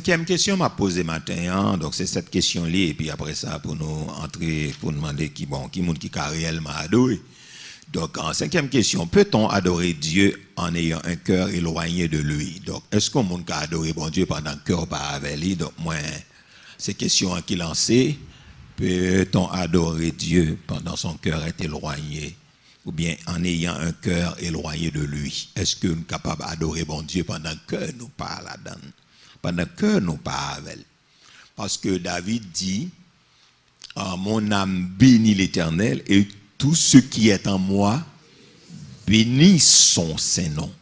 cinquième question m'a posée matin, hein, donc c'est cette question-là, et puis après ça, pour nous entrer, pour demander qui monde qui a réellement adoré. Donc, en cinquième question, peut-on adorer Dieu en ayant un cœur éloigné de lui? Donc, est-ce qu'on peut adorer bon Dieu pendant que le cœur pas avec lui? Donc, moi, ces questions qui lancées, peut-on adorer Dieu pendant son cœur est éloigné? Ou bien en ayant un cœur éloigné de lui? Est-ce que nous sommes capables d'adorer bon Dieu pendant que nous pas là-dedans? Pendant que nous pas avec lui? Parce que David dit, mon âme bénit l'Éternel et tout ce qui est en moi bénit son Saint-Nom.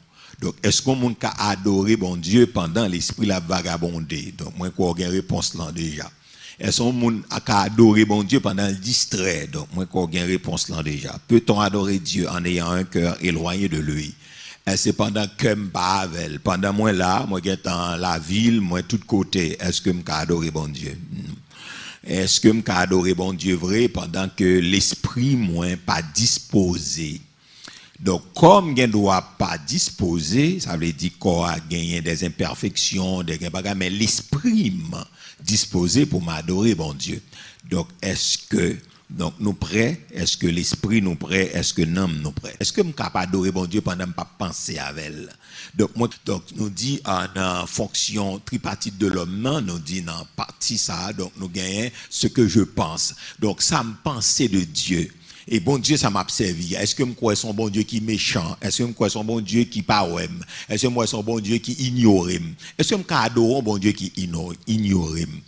Donc, est-ce qu'on peut adorer bon Dieu pendant l'esprit la vagabondé? Donc, moi, j'ai une réponse là déjà. Est-ce qu'on peut adorer bon Dieu pendant le distrait? Donc, moi, j'ai une réponse là déjà. Peut-on adorer Dieu en ayant un cœur éloigné de lui? Et c'est pendant que je ne pas avec. Pendant moi là, moi, je suis dans la ville, moi, de tous côtés. Est-ce que je peux adorer bon Dieu? Est-ce que je peux adorer bon Dieu vrai pendant que l'esprit moi pas disposé? Donc comme je ne dois pas disposer, ça veut dire qu'on a gagné des imperfections, mais l'esprit m'a disposé pour m'adorer bon Dieu. Donc est-ce que nous prêts? Est-ce que l'esprit nous prêt? Est-ce que l'âme nous prêt? Est-ce que je suis capable d'adorer bon Dieu pendant que je ne pas penser avec elle? Donc nous dit en fonction tripartite de l'homme, nous dit dans partie ça, donc nous gagnons ce que je pense. Donc ça me pensait de Dieu. Et bon Dieu, ça m'a servi. Est-ce que je crois son bon Dieu qui est méchant? Est-ce que je crois son bon Dieu qui pas ouem? Est-ce que je crois son bon Dieu qui ignore? Est-ce que je adore un bon Dieu qui ignore?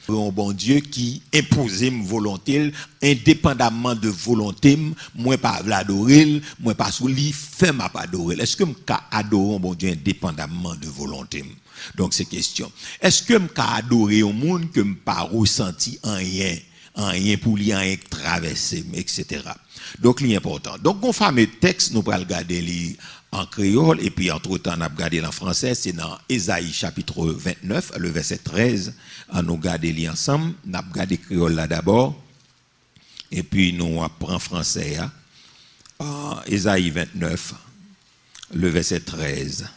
Un bon Dieu qui impose ma volonté, indépendamment de volonté, moi pas l'adorer, moi pas sous lui, fait m'a pas adorer. Est-ce que je adore un bon Dieu indépendamment de volonté? Donc c'est question. Est-ce que je adorer un monde que je pas ressenti en rien pour lui en traverser, etc. Donc, l'important. Donc, on fameux texte, nous allons regarder en créole, et puis entre-temps, on a regardé en français, c'est dans Ésaïe chapitre 29, le verset 13. On nous regarder ensemble, on a regardé créole là d'abord, et puis nous apprenons français. Ésaïe 29, le verset 13.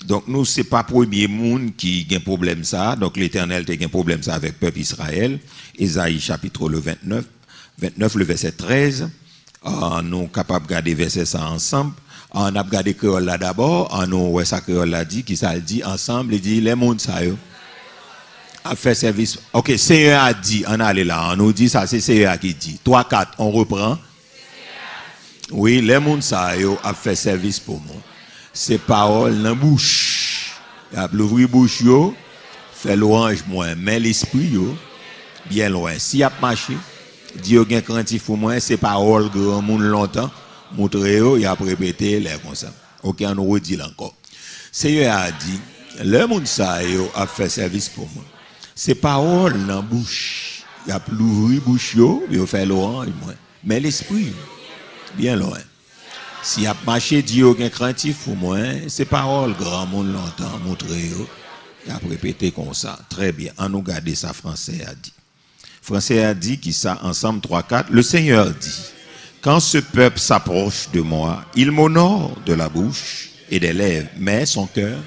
Donc, nous, ce n'est pas le premier monde qui a un problème ça. Donc, l'Éternel a un problème ça avec le peuple Israël. Ésaïe chapitre le 29, le verset 13. Nous sommes capables de regarder verset ça ensemble. On a regardé créole là d'abord. Nous, ouais, ça créole là dit, qui ça le dit ensemble, il dit, les mondes ça a fait service. Ok, Seigneur a dit, on allait là, on nous dit ça, c'est Seigneur qui dit. 3, 4, on reprend. Oui, les mondes ça a fait service pour moi. Ces paroles dans la bouche. Il a l'ouvrir bouche yo, fait l'orange moins, mais l'esprit yo bien loin. Si a marché, Dieu gen craintif pour moi, ces paroles grand monde longtemps, montrer yo, il a répété les comme ça. OK, on redit encore. Seigneur a dit, le monde ça yo a fait service pour moi. Ces paroles dans la bouche, il a l'ouvrir bouche yo, il fait l'orange moins, mais l'esprit bien loin. Si a marché Dieu gen craintif pour moi, ces paroles grand monde longtemps montré yo, il a répété comme ça. Très bien. On nous garder ça français a dit. Français a dit qui ça ensemble 3 4. Le Seigneur dit: quand ce peuple s'approche de moi, il m'honore de la bouche et des lèvres, mais son cœur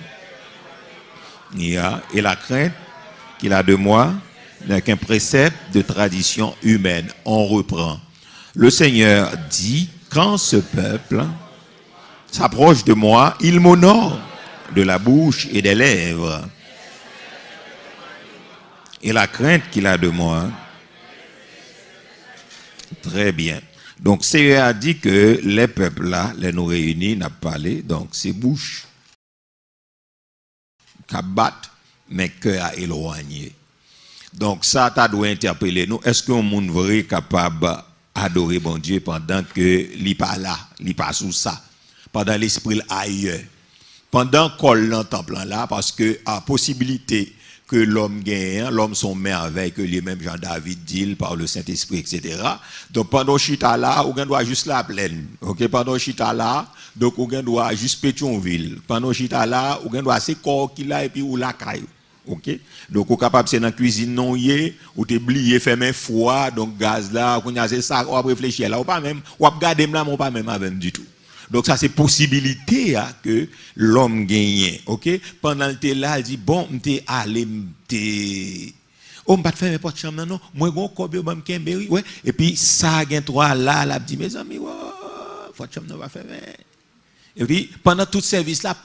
et la crainte qu'il a de moi n'est qu'un précepte de tradition humaine. On reprend. Le Seigneur dit: quand ce peuple s'approche de moi, il m'honore de la bouche et des lèvres. Et la crainte qu'il a de moi. Très bien. Donc, Seigneur a dit que les peuples là, les nous réunis, n'a pas parlé. Donc, c'est bouche qui battent, mais cœur a éloigné. Donc, ça, tu doit interpeller nous. Est-ce qu'un monde vrai capable adorer bon Dieu pendant que il pas là, il pas sous ça, pendant l'esprit ailleurs, pendant qu'on l'entend là, parce que à possibilité que l'homme gagne, l'homme son merveille que les mêmes Jean-David dit par le Saint-Esprit, etc. Donc pendant chita là, on doit juste la plaine, ok, pendant chita là, donc on doit juste Pétionville, pendant chita là, on doit c'est corps qui là et puis ou la caille. OK, donc on capable c'est dans cuisine non yé ou t'oublier faire main froid donc gaz là qu'on a c'est ça on réfléchir là ou pas même ou regarder là on pas même avec du tout. Donc ça c'est possibilité hein, que l'homme gagne. OK? Pendant le temps là, il dit bon, m'te allé m'te on va faire mes portes chambre non, moi gon kobe ba m'kemberi ouais et puis ça gagne trois là, la dit mes amis, porte chambre va faire. Et puis pendant tout service là,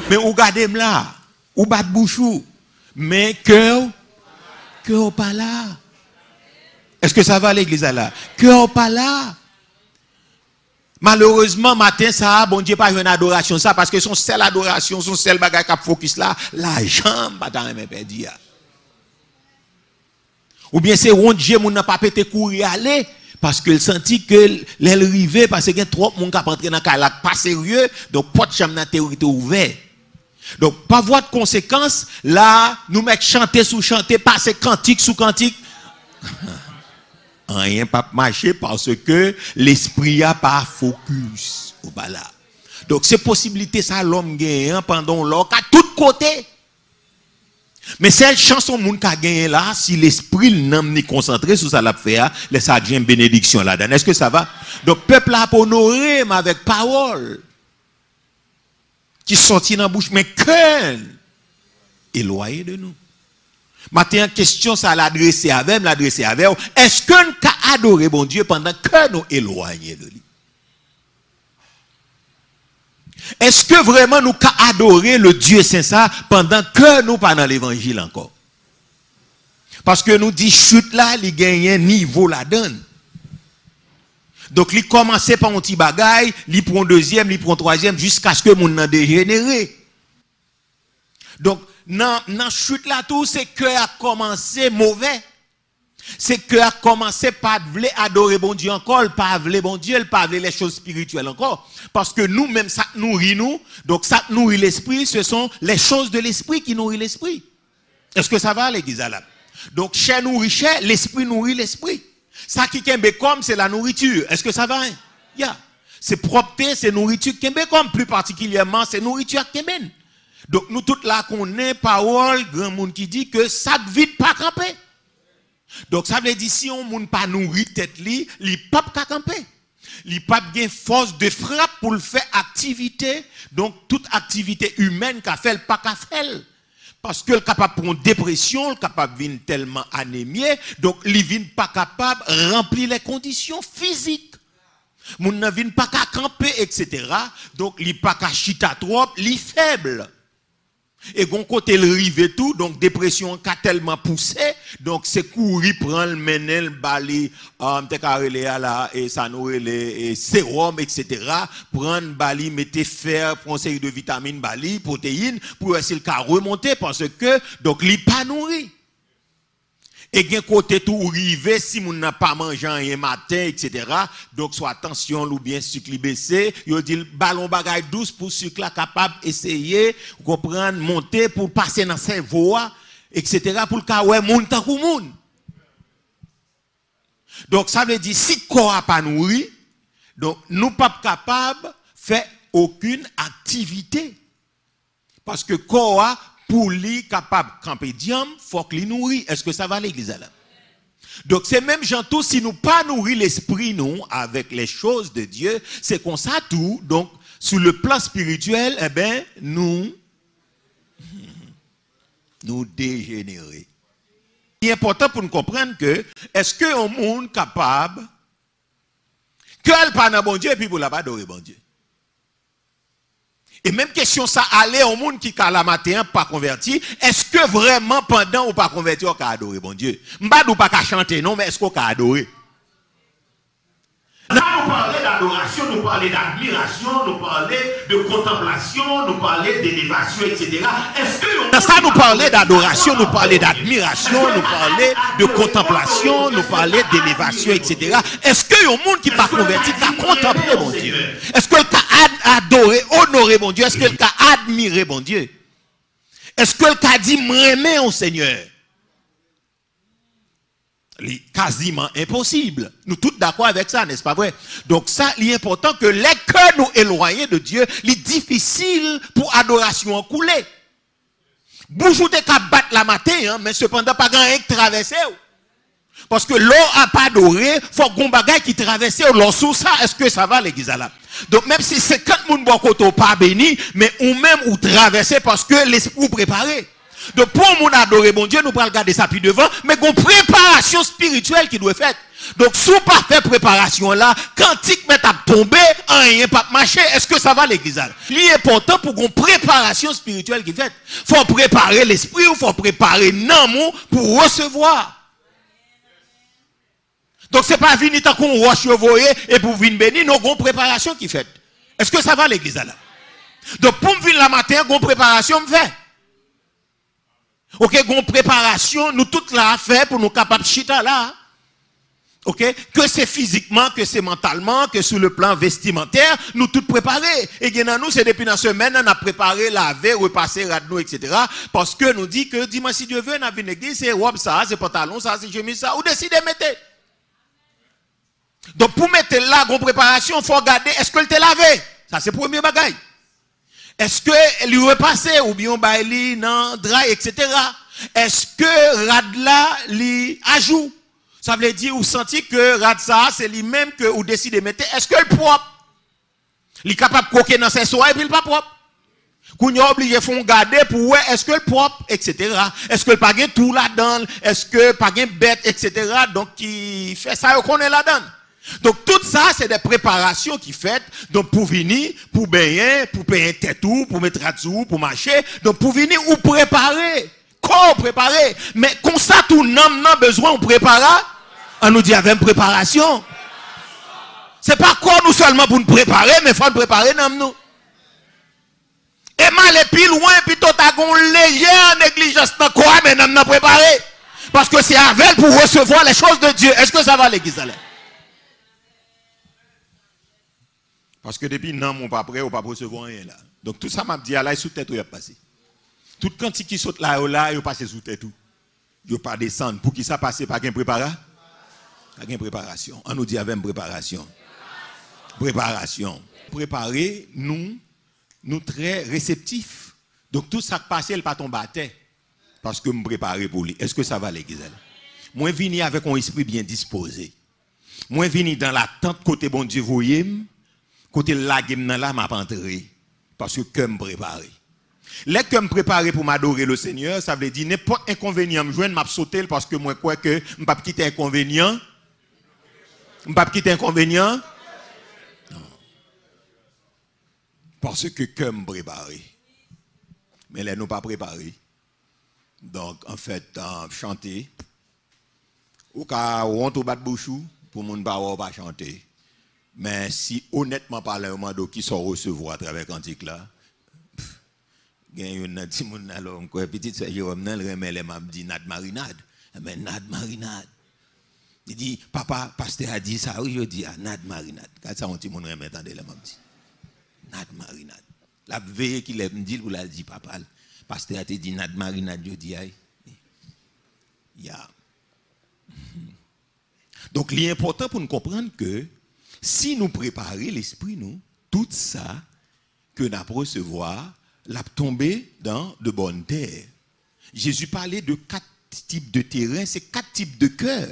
mais ou gardez là, ou bat bouchou, mais cœur pas là. Est-ce que ça va à l'église là? Cœur pas là. Malheureusement, matin, ça, bon Dieu, pas une adoration, ça, parce que son seule adoration, son seul bagage qui focus là, la jambe, pas dans mes pédis. Ou bien c'est rond Dieu, mon n'a pas pété courir aller, parce qu'il sentit que l'aile rivée, parce qu'il y a trop de monde qui a rentré dans le pas sérieux, donc pas de chambre dans la théorie ouverte. Donc, pas voie de conséquence, là, nous mettons chanter sous chanter, passer cantique sous cantique. Rien pas marcher parce que l'esprit a pas focus au bas là. Donc c'est possibilité ça l'homme gagne pendant l'heure à tout côté. Mais cette chanson moun ka gagné là si l'esprit n'am ni concentré sur ça l'a fait laisse ça une bénédiction là-dedans. Est-ce que ça va? Donc peuple a pour honorer avec parole qui sortit dans bouche mais cœur éloigné de nous. Maintenant, question, ça l'adresser avec, est-ce que nous avons adoré bon Dieu pendant que nous éloignés de lui? Est-ce que vraiment nous avons adoré le Dieu saint ça pendant que nous pas dans l'évangile encore? Parce que nous dit chute là, il gagne un niveau la donne. Donc, il commence par un petit bagaille, il prend deuxième, il prend troisième, jusqu'à ce que mon n'a dégénéré. Donc, dans chute là tout, c'est que a commencé mauvais. C'est que a commencé pas vouloir adorer bon Dieu encore, pas vouloir bon Dieu, pas vouloir les choses spirituelles encore. Parce que nous-mêmes, ça nourrit nous. Donc, ça nourrit l'esprit, ce sont les choses de l'esprit qui nourrit l'esprit. Est-ce que ça va, l'église là? Donc, chair nourrit chair, l'esprit nourrit l'esprit. Ça qui kembe comme, c'est la nourriture. Est-ce que ça va? Yeah. C'est propreté, c'est nourriture kembe comme, plus particulièrement, c'est nourriture kembe. Donc nous toutes là qu'on est parole grand monde qui dit que ça vide pas camper. Donc ça veut dire si on monde pas nourri tête li pas camper. Li pas gain force de frappe pour le faire activité. Donc toute activité humaine qu'a fait pas qu'a fait. Parce que le capable pour une dépression, le capable vinn tellement anémié, donc li vinn pas capable remplir les conditions physiques. Moun nan vinn pas qu'à camper etc. Donc li pas qu'à chita trop, li faible. Et gon côté le rive tout, donc dépression qu'a tellement poussé, donc c'est courir prendre le menel bali là et ça nous les sérum etc. prendre bali mettre fer, prendre série de vitamines bali, protéines pour essayer de remonter parce que donc il pas nourri. Et gen côté tout rive si moun n'a pas mangé un matin etc. donc soit attention ou bien sucre baissé, yo dit ballon bagay douce pour sucre là capable essayer comprendre monter pour passer dans cerveau etc. pour ka ouais moun tan kou moun. Donc ça veut dire si corps a pas nourri, donc nous pas capable faire aucune activité. Parce que corps pour lui capable camper diam, faut qu'il nourrit. Est-ce que ça va l'église là? Donc c'est même gens tout si nous pas nourrir l'esprit nous avec les choses de Dieu, c'est comme ça tout. Donc sur le plan spirituel, eh ben nous dégénérer. Il est important pour nous comprendre que est-ce que un monde capable que elle pas dans bon Dieu et puis pour la pas adorer bon Dieu. Et même question ça, aller au monde qui a la matin pas converti, est-ce que vraiment pendant ou pas converti, on a adoré bon Dieu? M'bad ou pas qu'à chanter, non, mais est-ce qu'on a adoré? Là, nous parlons d'adoration, nous parlons d'admiration, nous parlons de contemplation, nous parlons d'élévation, etc. Est-ce que dans ça, nous parlons d'adoration, nous parlons d'admiration, nous parlons de contemplation, nous parlons d'élévation, etc. Est-ce que y a un monde qui n'est pas converti, qui a contemplé mon Dieu? Est-ce qu'il a adoré, honoré mon Dieu? Est-ce qu'il a admiré mon Dieu? Est-ce qu'il a dit m'aimer au Seigneur? Quasiment impossible. Nous tous d'accord avec ça, n'est-ce pas vrai? Donc ça, il est important que les cœurs nous éloignés de Dieu, il est difficile pour adoration couler. Boujou te ka battre la matin, hein, mais cependant pas grand qui traverser. Parce que l'eau a pas adoré, faut qu'on bagaille qui traverse l'eau sous ça, est-ce que ça va l'église là? Donc même si 50 moun bon côté pas béni, mais ou même ou traverser parce que l'esprit préparé. Donc pour moun adorer bon Dieu, nous prenons regarder ça puis devant, mais qu'on préparation spirituelle qui doit être faite. Donc si on pas fait préparation là, cantique met à tomber, rien pas marcher, est-ce que ça va l'église là? C'est important pour qu'on préparation spirituelle qui fait. Faut préparer l'esprit ou faut préparer l'amour pour recevoir. Donc c'est pas venir tant qu'on roche voyer et pour venir bénir, nous avons préparation qui fait. Est-ce que ça va l'église là? Donc pour me venir la matin, gon préparation me fait. OK, gon préparation nous toutes là fait pour nous capables chita là. OK, que c'est physiquement, que c'est mentalement, que sur le plan vestimentaire, nous tout préparés. Et bien nous c'est depuis dans semaine on a préparé laver, repasser radno etc. parce que nous dit que dimanche si Dieu veut on a venir l'église, c'est robe ça, c'est pantalon ça, c'est chemise ça ou décidez mettre. Donc pour mettre là gon préparation, faut regarder est-ce que le te lavé. Ça c'est premier bagaille. Est-ce que lui repassé ou bien ba li nan dry etc. Est-ce que rad là li ajout? Ça veut dire ou senti que rad ça c'est lui même que ou décide de mettre. Est-ce que le propre? Li capable croquer dans ses soins et puis il pas propre. Qu'on y obligé font garder pour ouais est-ce que le propre etc. Est-ce que le pas tout là-dedans? Est-ce que pas bête etc. Donc qui fait ça qu'on est là-dedans. Donc tout ça c'est des préparations qui fait donc pour venir pour baigner pour payer tête tout pour mettre à dessous pour marcher donc pour venir ou préparer quoi préparer mais comme ça tout n'en besoin on prépare on nous dit avec une préparation c'est pas quoi nous seulement pour nous préparer mais faut nous préparer nous et mal et puis loin puis tout a gon légère négligence dans quoi mais nous préparer parce que c'est avec pour recevoir les choses de Dieu. Est-ce que ça va l'église là? Parce que depuis non, mon pas prêt, ou pas recevoir rien là. Donc tout ça m'a dit à la sous tête où il a passé. Tout quantité qui saute là, il passe sous tête tout. Il pas descendre. Pour qui ça passe pas qu'un préparation? Pas qu'une préparation. On nous dit avec une préparation. Préparation. Préparer nous très réceptifs. Donc tout ça qui passe, il pas tomber à terre. Parce que me préparer pour lui. Est-ce que ça va l'église là? Moi venir avec un esprit bien disposé. Moi venir dans l'attente côté bon Dieu voyez. Côté la game là m'a pas entré parce que me préparé. Les que me préparé pour m'adorer le Seigneur, ça veut dire n'importe inconvénient me joindre m'a sauter parce que moi crois que me pas quitter inconvénient. Me pas quitter inconvénient. Non. Parce que me préparé. Mais les nous pas préparé. Donc en fait chanter ou ka on to bat bouchou pour mon pas chanter. Mais si honnêtement parler au mando qui sont recevoir à travers cantique là, gagne un petit monde alors quoi petite sœur Jérôme nan remet les m'a dit nad marinade. Mais nad marinade. Il dit papa pasteur a dit ça oui je dis nad marinade. Quand ça un petit monde remet attendez les m'a dit. Nad marinade. La veille qu'il me dit pour la dit papa pasteur a dit nad marinade je dis aïe. Ya. Donc l'important pour nous comprendre que si nous préparons l'esprit, nous, tout ça que nous avons recevoir, l'a tombé dans de bonnes terres. Jésus parlait de 4 types de terrain, c'est 4 types de cœur.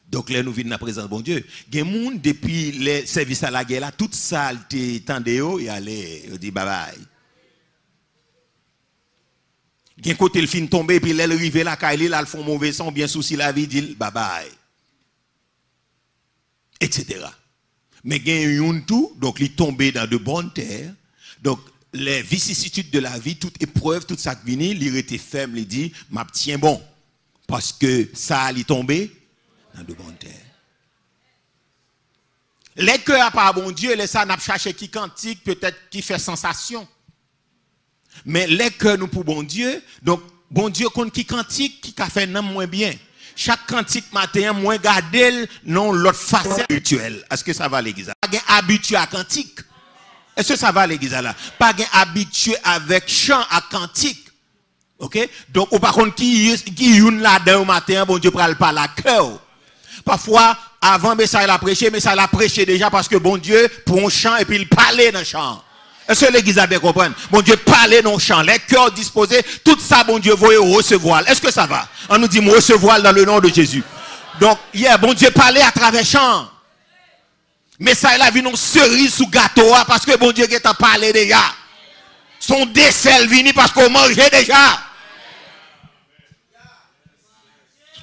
Donc là, nous venons à la présence de bon Dieu. Il y a des gens, depuis les services à la guerre, là, tout ça, ils tendaient et allaient, ils disent bye bye. Il y a un côté, le fin tombé, puis là, il arrive là, quand il font mauvais son, bien souci la vie, dit bye bye. Etc. Mais il y a un tout, donc il est tombé dans de bonnes terres. Donc les vicissitudes de la vie, toute épreuve, tout ça qui vient, il était ferme, il dit, m'a tiens bon. Parce que ça il est tombé dans de bonnes terres. Les cœurs par bon Dieu, les ça n'a pas cherché qui cantique, peut-être qui fait sensation. Mais les cœurs nous pour bon Dieu, donc bon Dieu compte qui cantique, qui a fait non moins bien. Chaque cantique matin, moins garder non l'autre facette spirituelle. Est-ce que ça va l'église? Pas habitué à cantique. Est-ce que ça va l'église là? Pas habitué avec chant à cantique. OK? Donc ou par contre qui une là-dedans au matin, bon Dieu pral pas la cœur. Parfois avant message la prêcher, mais ça l'a prêché déjà parce que bon Dieu pour un chant et puis il parlait dans le chant. Est-ce que l'église a bien compris? Bon Dieu parlait dans le chant, les cœurs disposés, tout ça, bon Dieu, voyez recevoir. Est-ce que ça va? On nous dit recevoir dans le nom de Jésus. Donc, hier, bon Dieu parlait à travers chant. Mais ça, il a vu une cerise sous gâteau parce que bon Dieu qui t'a parlé déjà. Son dessert vini parce qu'on mangeait déjà.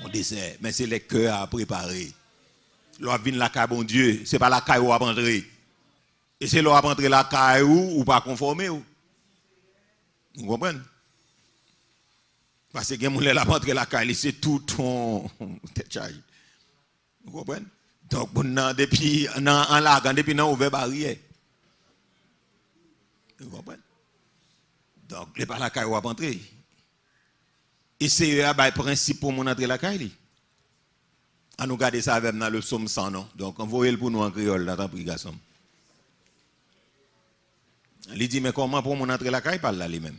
Son dessert, mais c'est les cœurs à préparer. L'on vient la caille, bon Dieu, c'est pas la caille où on va rentrer. Et c'est l'on va rentrer la caille ou pas conformer. Vous comprenez? Parce que les gens qui ont rentré la caille, c'est tout ton tête charge. Vous comprenez? Donc, depuis en lagan, depuis on ouvert barrière. Vous comprenez? Donc, les pas la caille où on va rentrer. Et c'est le principe pour mon entrer la caille. À nous garder ça avec dans le psaume 100, non? Donc, envoyez-le pour nous en créole, dans la prière. Il dit, mais comment pour mon entrer la caille, parle là lui-même.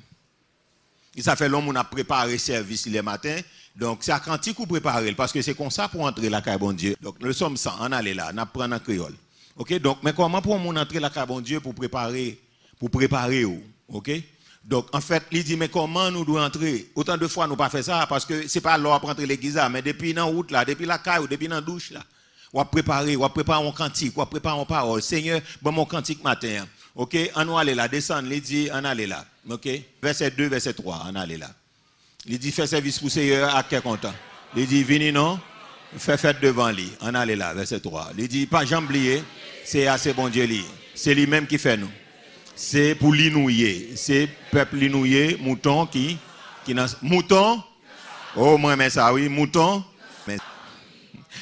Ça fait l'homme, on a préparé service le matin. Donc, c'est à cantique ou préparer, parce que c'est comme ça pour entrer la caille, bon Dieu. Donc, le psaume 100, on allait là, on apprend en créole. Ok? Donc, mais comment pour mon entrer la caille, bon Dieu, pour préparer, ok? Donc, en fait, il dit, mais comment nous devons entrer? Autant de fois, nous pas fait ça, parce que c'est pas l'heure pour entrer l'église, mais depuis dans la route, là, depuis la caille, depuis dans la douche, là, on va préparer un cantique, on va préparer une parole. Seigneur, bon, mon cantique matin. Ok? On va aller là, descendre, il dit, on allait là. Ok? Verset 2, verset 3, on allait là. Il dit, fais service pour Seigneur à quel content. Il dit, venez non, fais fête devant lui. On allait là, verset 3. Il dit, pas jamais oublier, c'est assez bon Dieu lui. C'est lui-même qui fait nous. C'est pour l'inouiller. C'est peuple l'inouiller, mouton qui mouton. Oh, moi, mais ça, oui, mouton.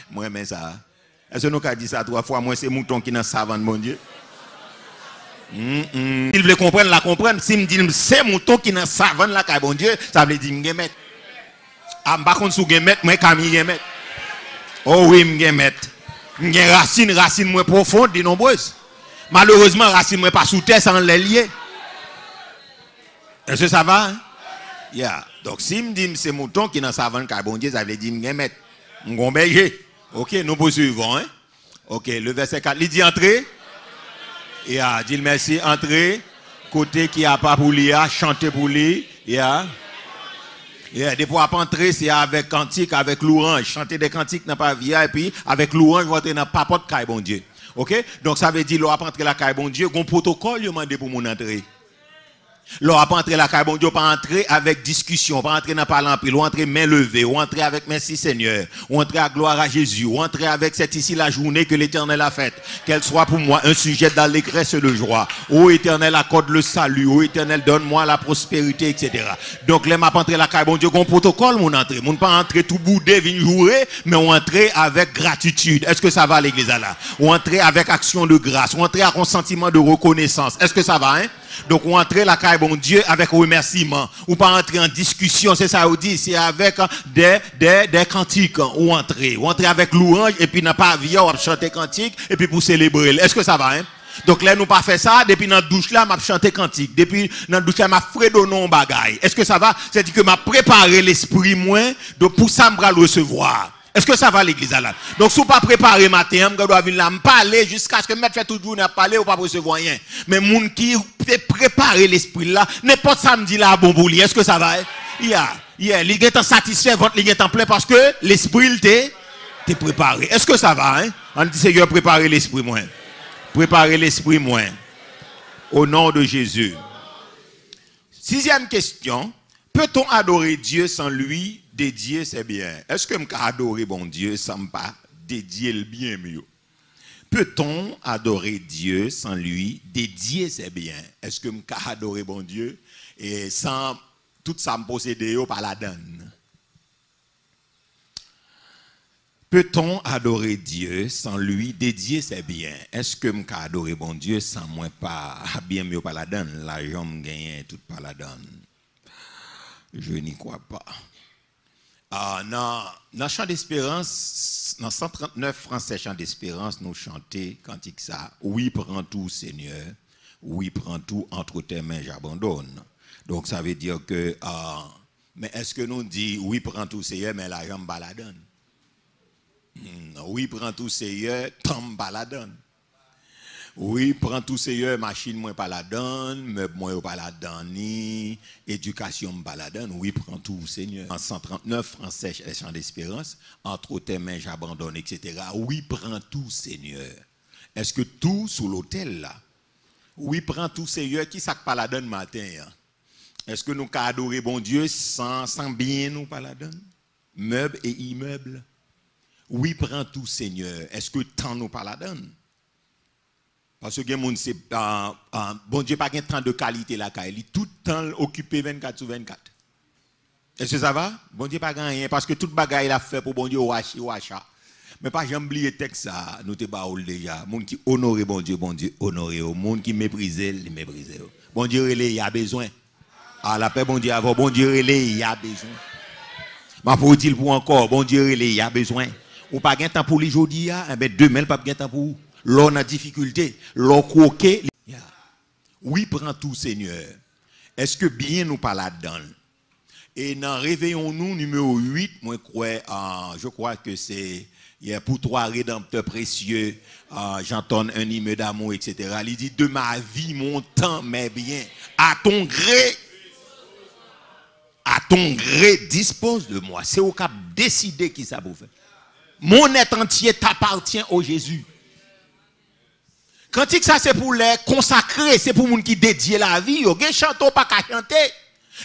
Moi, mais ça. Est-ce que nous avons dit ça 3 fois? Moi, c'est mouton qui n'a savane, mon Dieu. Il veut comprendre, la comprendre. Si me dit c'est mouton qui n'a savane, la bon Dieu, ça veut dire que mettre. Ah, par contre, si vous mettre, moi, Camille, mettre. Oh oui, je mettre. Racine moins profonde et nombreuse. Malheureusement, racine moins pas sous terre sans les lier. Est-ce que ça va? Hein? Yeah. Donc, si me dit c'est mouton qui n'a savane, bon Dieu, ça veut dire que mettre. M'gon berger. Ok, nous poursuivons. Hein? Ok, le verset 4, il dit entrer. Et dit merci, entrer. Côté qui a pas pour lui, chanter pour lui. Depuis pour entrer, c'est avec cantique, avec louange. Chanter des cantiques n'a pas via, et puis avec louange, vous entrez dans papote caille bon Dieu. Ok? Donc ça veut dire, l'on va entrer la caille bon Dieu, un protocole, il demande pour mon entrée. L'on va entrer la caille bon Dieu, pas entrer avec discussion, pas entrer dans parlant pile, ou entrer main levée, ou entrer avec merci Seigneur, ou entrer à gloire à Jésus, ou entrer avec cette ici la journée que l'Éternel a faite, qu'elle soit pour moi un sujet d'allégresse et de joie. Ô Éternel, accorde le salut, ô Éternel, donne-moi la prospérité, etc. Donc, les m'a entrer la caille bon Dieu, qu'on protocole mon entrée, mon pas entrer tout boudé, venir jouer, mais on entrer avec gratitude. Est-ce que ça va à l'église là? Ou entrer avec action de grâce, ou entrer avec un sentiment de reconnaissance. Est-ce que ça va, hein? Donc, on entre la caille bon Dieu avec remerciement. Ou pas entrer en discussion, c'est ça, on dit, c'est avec des cantiques. Ou entrer avec louange, et puis n'a pas via, on chanter cantique, et puis pour célébrer. Est-ce que ça va, hein? Donc, là, nous pas fait ça, depuis notre douche là, m'a chanté cantique. Depuis notre douche là, m'a fredonné un bagaille. Est-ce que ça va? C'est-à-dire que m'a préparé l'esprit moins, donc pour ça, m'a le recevoir. Est-ce que ça va l'église là? Donc, si vous pas préparé matin, je dois venir là, me parler jusqu'à ce que je fait toute journée à parler ou pas recevoir rien. Mais moun qui préparer l'esprit là, n'importe samedi là, bon pour lui. Est-ce que ça va? Il est satisfait, votre ligne est en plein parce que l'esprit t'est préparé. Est-ce que ça va? Hein? On dit Seigneur, préparer l'esprit moins. Préparer l'esprit moins. Au nom de Jésus. 6e question. Peut-on adorer Dieu sans lui dédier ses biens? Est-ce que je peux adorer bon Dieu sans pas dédier le bien mieux? Peut-on adorer Dieu sans lui dédier ses biens? Est-ce que je peux adorer bon Dieu et sans tout ça me posséder par la donne? Peut-on adorer Dieu sans lui dédier ses biens? Est-ce que je peux adorer bon Dieu sans moi pas bien mieux par la donne? L'argent me gagne tout par la donne. Je n'y crois pas. Dans le chant d'espérance, dans 139 français chant d'espérance, nous chantons cantique ça. Oui, prends tout, Seigneur. Oui, prends tout, entre tes mains, j'abandonne. Donc, ça veut dire que, mais est-ce que nous disons, oui, prends tout, Seigneur, mais l'argent me baladonne? Oui, prends tout, Seigneur, tant me baladonne. Oui, prends tout Seigneur, machine moi pas la donne, meuble moi pas la donne, ni éducation pas la donne. Oui, prends tout Seigneur. En 139, français, les chants d'espérance, entre tes mains j'abandonne, etc. Oui, prends tout Seigneur. Est-ce que tout sous l'autel là? Oui, prends tout Seigneur, qui ça pas la donne matin? Hein? Est-ce que nous pouvons adorer bon Dieu sans bien nous pas la donne? Meubles et immeubles. Oui, prends tout Seigneur. Est-ce que tant nous pas la donne? Parce que bon Dieu pas un temps de qualité là, il est tout le temps occupé 24 sur 24. Est-ce que ça va? Bon Dieu pas rien parce que toute bagaille il a fait pour bon Dieu wacha. Mais pas jamais oublier texte ça, nous te baoul déjà. Monde qui honore bon Dieu honore. Monde qui méprise, il méprise. Bon Dieu il a besoin. Ah la paix bon Dieu avant bon Dieu il a besoin. Ma pour dire pour encore bon Dieu il a besoin. Ou pas gain temps pour les jodi a, ben demain pas gain temps pour vous. L'on a difficulté, l'on croqué. Oui, prends tout Seigneur. Est-ce que bien nous pas là-dedans? Et dans Réveillons-nous numéro 8, moi je crois que c'est pour toi rédempteur précieux, j'entends un hymne d'amour, etc. Il dit de ma vie, mon temps, mes biens, à ton gré, dispose de moi. C'est au cap décider qui ça vous fait. Mon être entier t'appartient au Jésus. Quand ça c'est pour les consacrer, c'est pour les gens qui dédient la vie. Gen chanto pas qu'à chanter.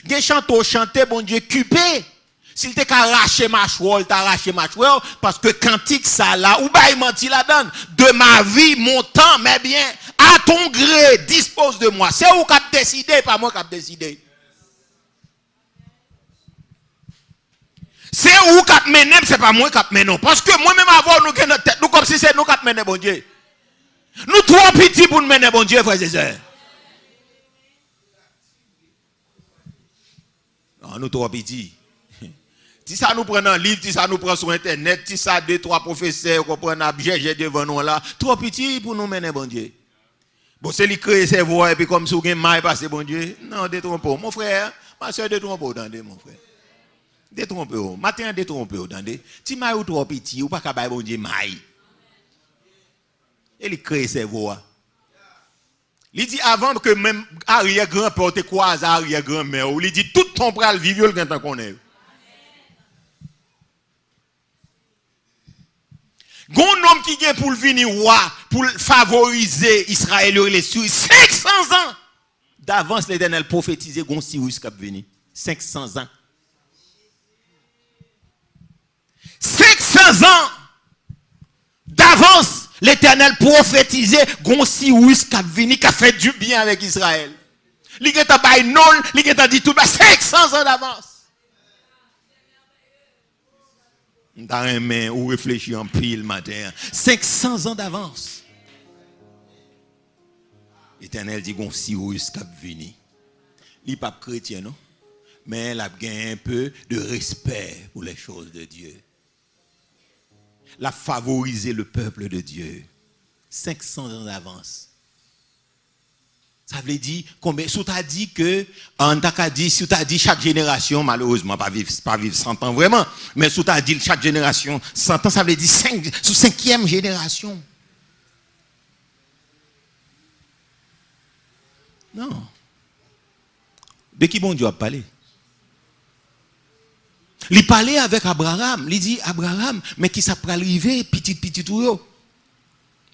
Gen chanto chanter, bon Dieu, cupé. S'il te ka arraché mâchoire, t'as arraché mâchoire, parce que cantique ça là, ou bah il menti la donne. De ma vie, mon temps, mes biens, à ton gré, dispose de moi. C'est où qui a décidé, pas moi qui a décidé. C'est où qui a mené, c'est pas moi qui a mené. Parce que moi-même avant, nous avons notre tête, nous comme si c'est nous qui a mené, bon Dieu. Nous trop petits pour nous mener, bon Dieu, frères et sœurs. Non, nous trop petits. Si ça nous prend un livre, si ça nous prend sur internet, si ça 2-3 professeurs qu'on prend un objet devant nous là, trop petits pour nous mener, bon Dieu. Bon, c'est lui créer ses voix et puis comme si vous avez mal passé, bon Dieu. Non, détrompez-vous. Mon frère, ma soeur, détrompez-vous, attendez, mon frère. Détrompez-vous. Matin, détrompez-vous, attendez. Si maille ou trop petit, ou pas qu'à bon Dieu, maille. Et il crée ses voix. Il dit avant que même arrière-grand-père te croise arrière-grand-mère, il dit tout ton pral vivre le temps qu'on est. Gon homme qui vient pour venir roi, pour favoriser Israël, les sur 500 ans d'avance l'Éternel prophétisé gon Cyrus qui venir. 500 ans. 500 ans d'avance l'Éternel prophétisé gon Cyrus qui venu qui a fait du bien avec Israël. Li gen ta bay non, li gen ta dit tout 500 ans d'avance. Dans un main ou réfléchir en pile matin. 500 ans d'avance. L'Éternel dit gon Cyrus qui venu. Li pas chrétien non, mais il a gagné un peu de respect pour les choses de Dieu. La favoriser le peuple de Dieu. 500 ans d'avance. Ça veut dire combien? Si tu as dit que, si tu as dit chaque génération, malheureusement, pas vivre 100 ans vraiment, mais si tu as dit chaque génération 100 ans, ça veut dire sous 5e génération. Non. De qui bon Dieu a parlé? Il parlait avec Abraham. Il dit, Abraham, mais qui ça peut arriver, petit tout yo?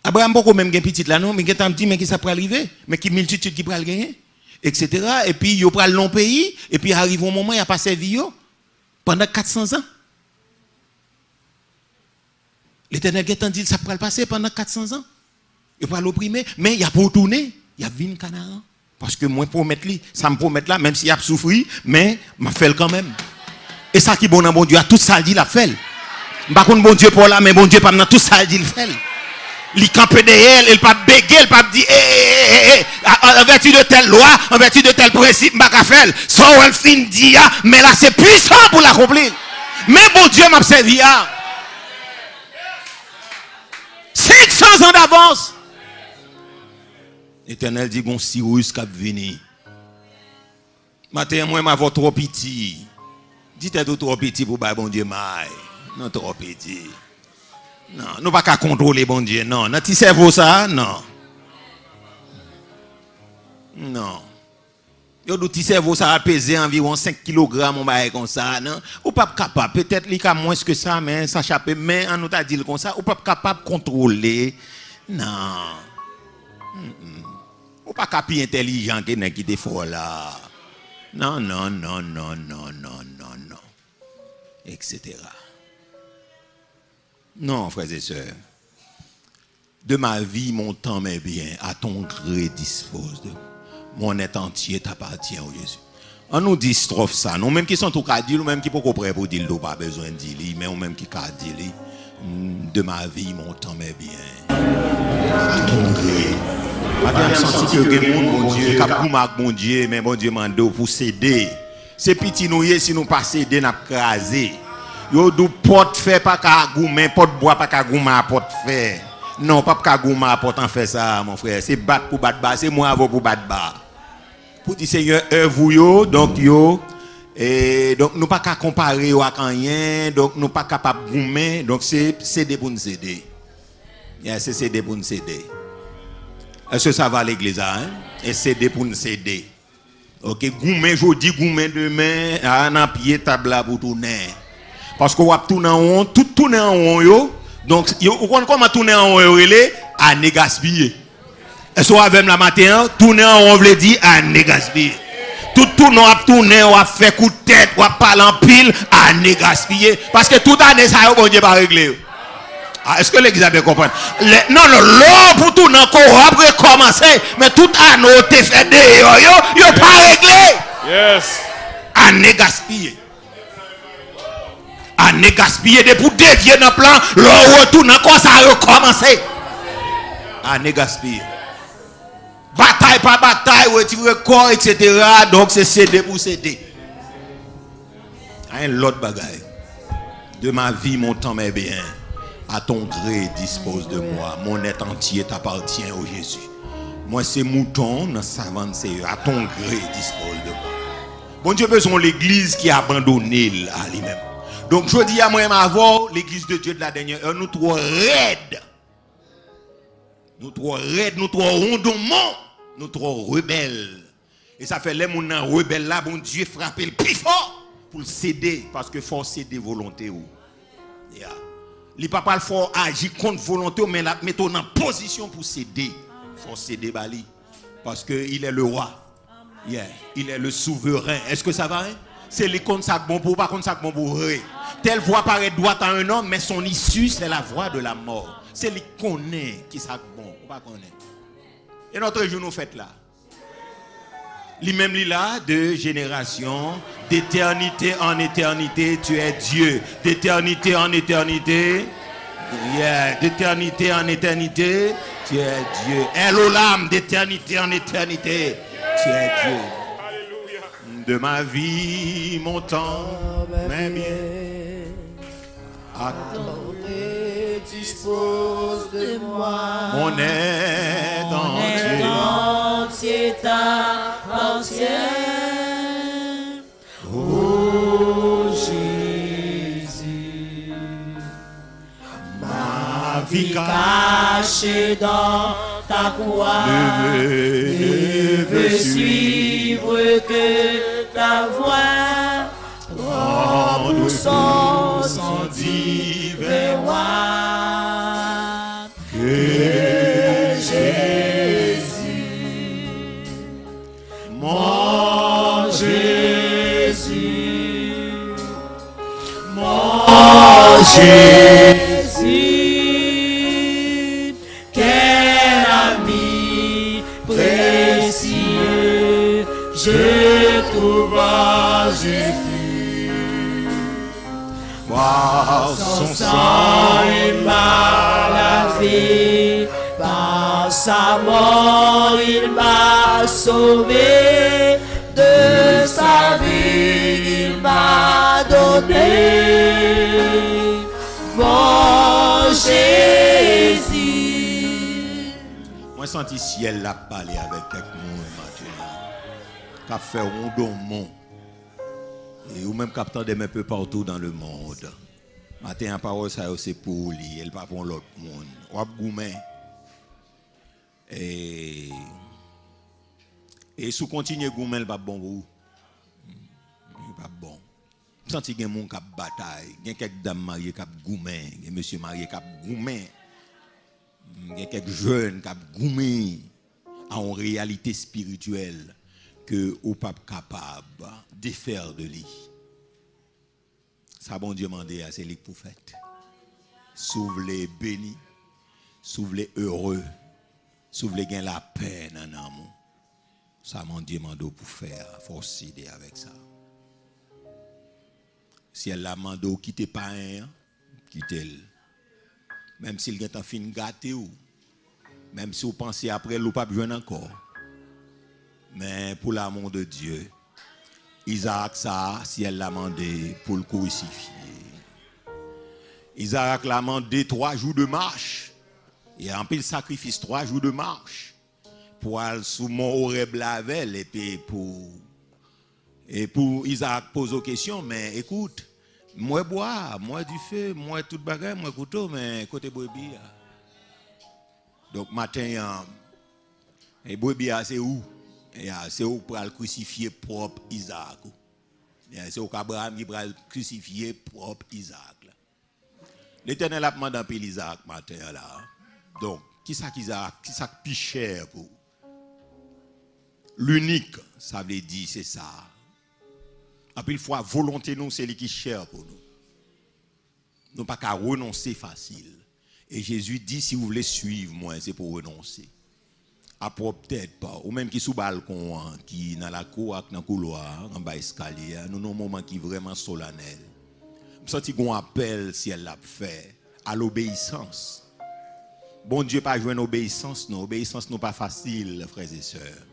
Abraham, beaucoup même petit là, non? Mais qui t'a dit, mais qui ça peut arriver? Mais qui multitude qui peut le gagner? Etc. Et puis, il prend le long pays, et puis arrive un moment, il a passé vie pendant 400 ans. L'Éternel a dit, ça peut le passer pendant 400 ans. Il va l'opprimer, mais il a pas retourné, il a vu Canaan. Parce que moi, pour mettre lui, ça me promet là, même s'il a souffert, mais m'a fait quand même. Et ça qui est bon dans bon Dieu, à tout ça dit la fait. Par contre bon Dieu pour là, mais bon Dieu pas dans tout ça dit le fait. Il campe derrière, il pas béguer, il pas dire en vertu de telle loi, en vertu de tel principe, m'a ka faire. So elle fin dit mais là c'est puissant pour l'accomplir. Mais bon Dieu m'a servi 500 ans d'avance. L'Éternel dit gon Cyrus qui venir. Matin moi m'a trop petit. Dites trop petit pour bon Dieu maille. Non trop petit. Non, nous pas qu'à contrôler bon Dieu. Non, notre cerveau ça, non. Non. Yo do ti cerveau ça va peser environ 5 kg on bail comme ça non ou pas capable peut-être li ka moins que ça mais ça chaper mais on nous t'a dit comme ça ou pas capable contrôler non ou pas capable intelligent qui te fort là non etc. Non frères et sœurs, de ma vie mon temps mes biens à ton gré dispose de mon être entier t'appartient au Jésus. On nous dit strophe ça, nous même qui sont tout cas dire, nous même qui pas prêt pour dire, pas besoin de dire, mais nous même qui ca dire, de ma vie mon temps mes biens. À ton gré. Maintenant, senti que le monde, mon Dieu, cap mon Dieu, mais mon Dieu mando pour céder. C'est petit nous si nous pas céder, n'a craser. Yo dou porte fait pas ka goumen, porte bois pas ka goumen porte fait. Non, pas ka goumen porte en fait ça mon frère, c'est battre pour battre bas, c'est moi avant pour battre bas. Pour dire Seigneur œuvre yo, donc yo et donc nous pas qu'à comparer à rien, donc nous pas capable goumen, donc c'est céder pour nous céder. C'est céder pour nous céder. Est-ce que ça va à l'église hein? Et céder pour nous céder. OK, goumen jodi, goumen demain, à pied table pour tourner. Parce que on va tourner en rond, tout tourner en rond yo. Donc comment tourner en rond relé à ne gaspiller. Et soit avec la matin, tourner en rond veut dire à ne gaspiller. Tout tourner on va tourner, on va faire coup de tête, on va parler en pile à ne gaspiller parce que toute année ça bon Dieu pas régler. Est-ce que l'église a bien compris? Non, l'eau pour tourner encore après commencer, mais toute année te fait de yo pas réglé. Yes. À ne gaspiller. À ne gaspiller de pour dévier dans le plan, le retour encore ça a recommencé. À ne gaspiller. Bataille par bataille, retirer corps, etc. Donc c'est céder pour céder. Un l'autre bagaille. De ma vie, mon temps, mes biens, à ton gré dispose de moi. Mon être entier t'appartient au Jésus. Moi, c'est mouton, dans savane, c'est à ton gré dispose de moi. Bon Dieu, besoin de l'église qui a abandonné à lui-même. Donc je dis à moi-même avant, l'église de Dieu de la dernière heure, nous trop raides. Nous trop raides, nous trop rondomont, nous trop rebelles. Et ça fait les gens rebelles là, bon Dieu frappe le plus fort pour le céder, parce que faut céder volonté. Yeah. Les papas faut agir contre volonté, mais la mettre en position pour céder. Faut céder Bali, parce qu'il est le roi. Yeah. Il est le souverain. Est-ce que ça va? Hein? C'est les comptes ça bon pour pas contre ça bon pour vrai. Telle voix paraît droite à un homme, mais son issue c'est la voie de la mort. C'est les connaît qui ça bon, on pas connaît. Et notre jour nous fait là. Lui-même là de génération, d'éternité en éternité, tu es Dieu. D'éternité en éternité, yeah. D'éternité en éternité, tu es Dieu. Elohim, d'éternité en éternité, tu es Dieu. De ma vie, mon temps, mes biens, à ton gré dispose de moi. Mon être entier t'appartient. Oh Jésus, ma vie cachée dans ta croix ne veut suivre que ta voix, rends-nous son divin roi. Que Jésus, mon Jésus, mon Jésus, quel ami précieux je trouve en Jésus. Par son sang il m'a lavé, par sa mort il m'a sauvé, de sa vie il m'a donné. Mon Jésus. Moi senti ciel l'a parlé avec quelqu'un maintenant. Qu'a fait rondement. Et ou même captant des un peu partout dans le monde. Matin la parole ça c'est pour lui, elle pas pour l'autre monde. Ou goumen. Et Et si vous continuez à goumer, pas bon pour vous. Pas bon. Senti qu'il y a des gens qui bataille, il y a quelques dames mariées qui goumen, il y a monsieur marié qui goumen, il y a quelques jeunes qui goumen en réalité spirituelle que au pas capable de faire de lui. Ça bon Dieu mandé à c'est les prophètes. S'ouvre-les bénis, s'ouvre-les heureux, s'ouvre-les gain la paix dans l'amour. Ça mon Dieu mandé pour faire, faut s'aider avec ça. Si elle l'a mandé quitter pas un, quittez-le. Même s'il est en fin gâté ou même si vous pensez après l'ou pas besoin encore. Mais pour l'amour de Dieu, Isaac ça si elle l'a mandé pour le crucifier. Isaac l'a mandé 3 jours de marche. Il a rempli le sacrifice 3 jours de marche pour aller sous mon Horeb Lavel et puis pour Isaac pose aux questions, mais écoute, moi bois, moi du feu, moi tout bagage, moi couteau, mais côté brebis. Donc matin, et brebis c'est où? C'est où pour le crucifier propre Isaac. C'est où Abraham qui va crucifier propre Isaac. L'Éternel a demandé un peu Isaac matin là. Donc, qui ça plus cher pour? L'unique, ça veut dire c'est ça. En plus fois volonté nous c'est lui qui cher pour nous. Nous pas qu'à renoncer facile. Et Jésus dit si vous voulez suivre moi, c'est pour renoncer. Après peut-être pas ou même qui sous balcon qui dans la cour dans couloir en bas escalier, nous avons un moment qui est vraiment solennel. Je sens qu'on appelle si elle l'a fait à l'obéissance. Bon Dieu pas jouer l'obéissance, non, obéissance n'est pas facile, frères et sœurs.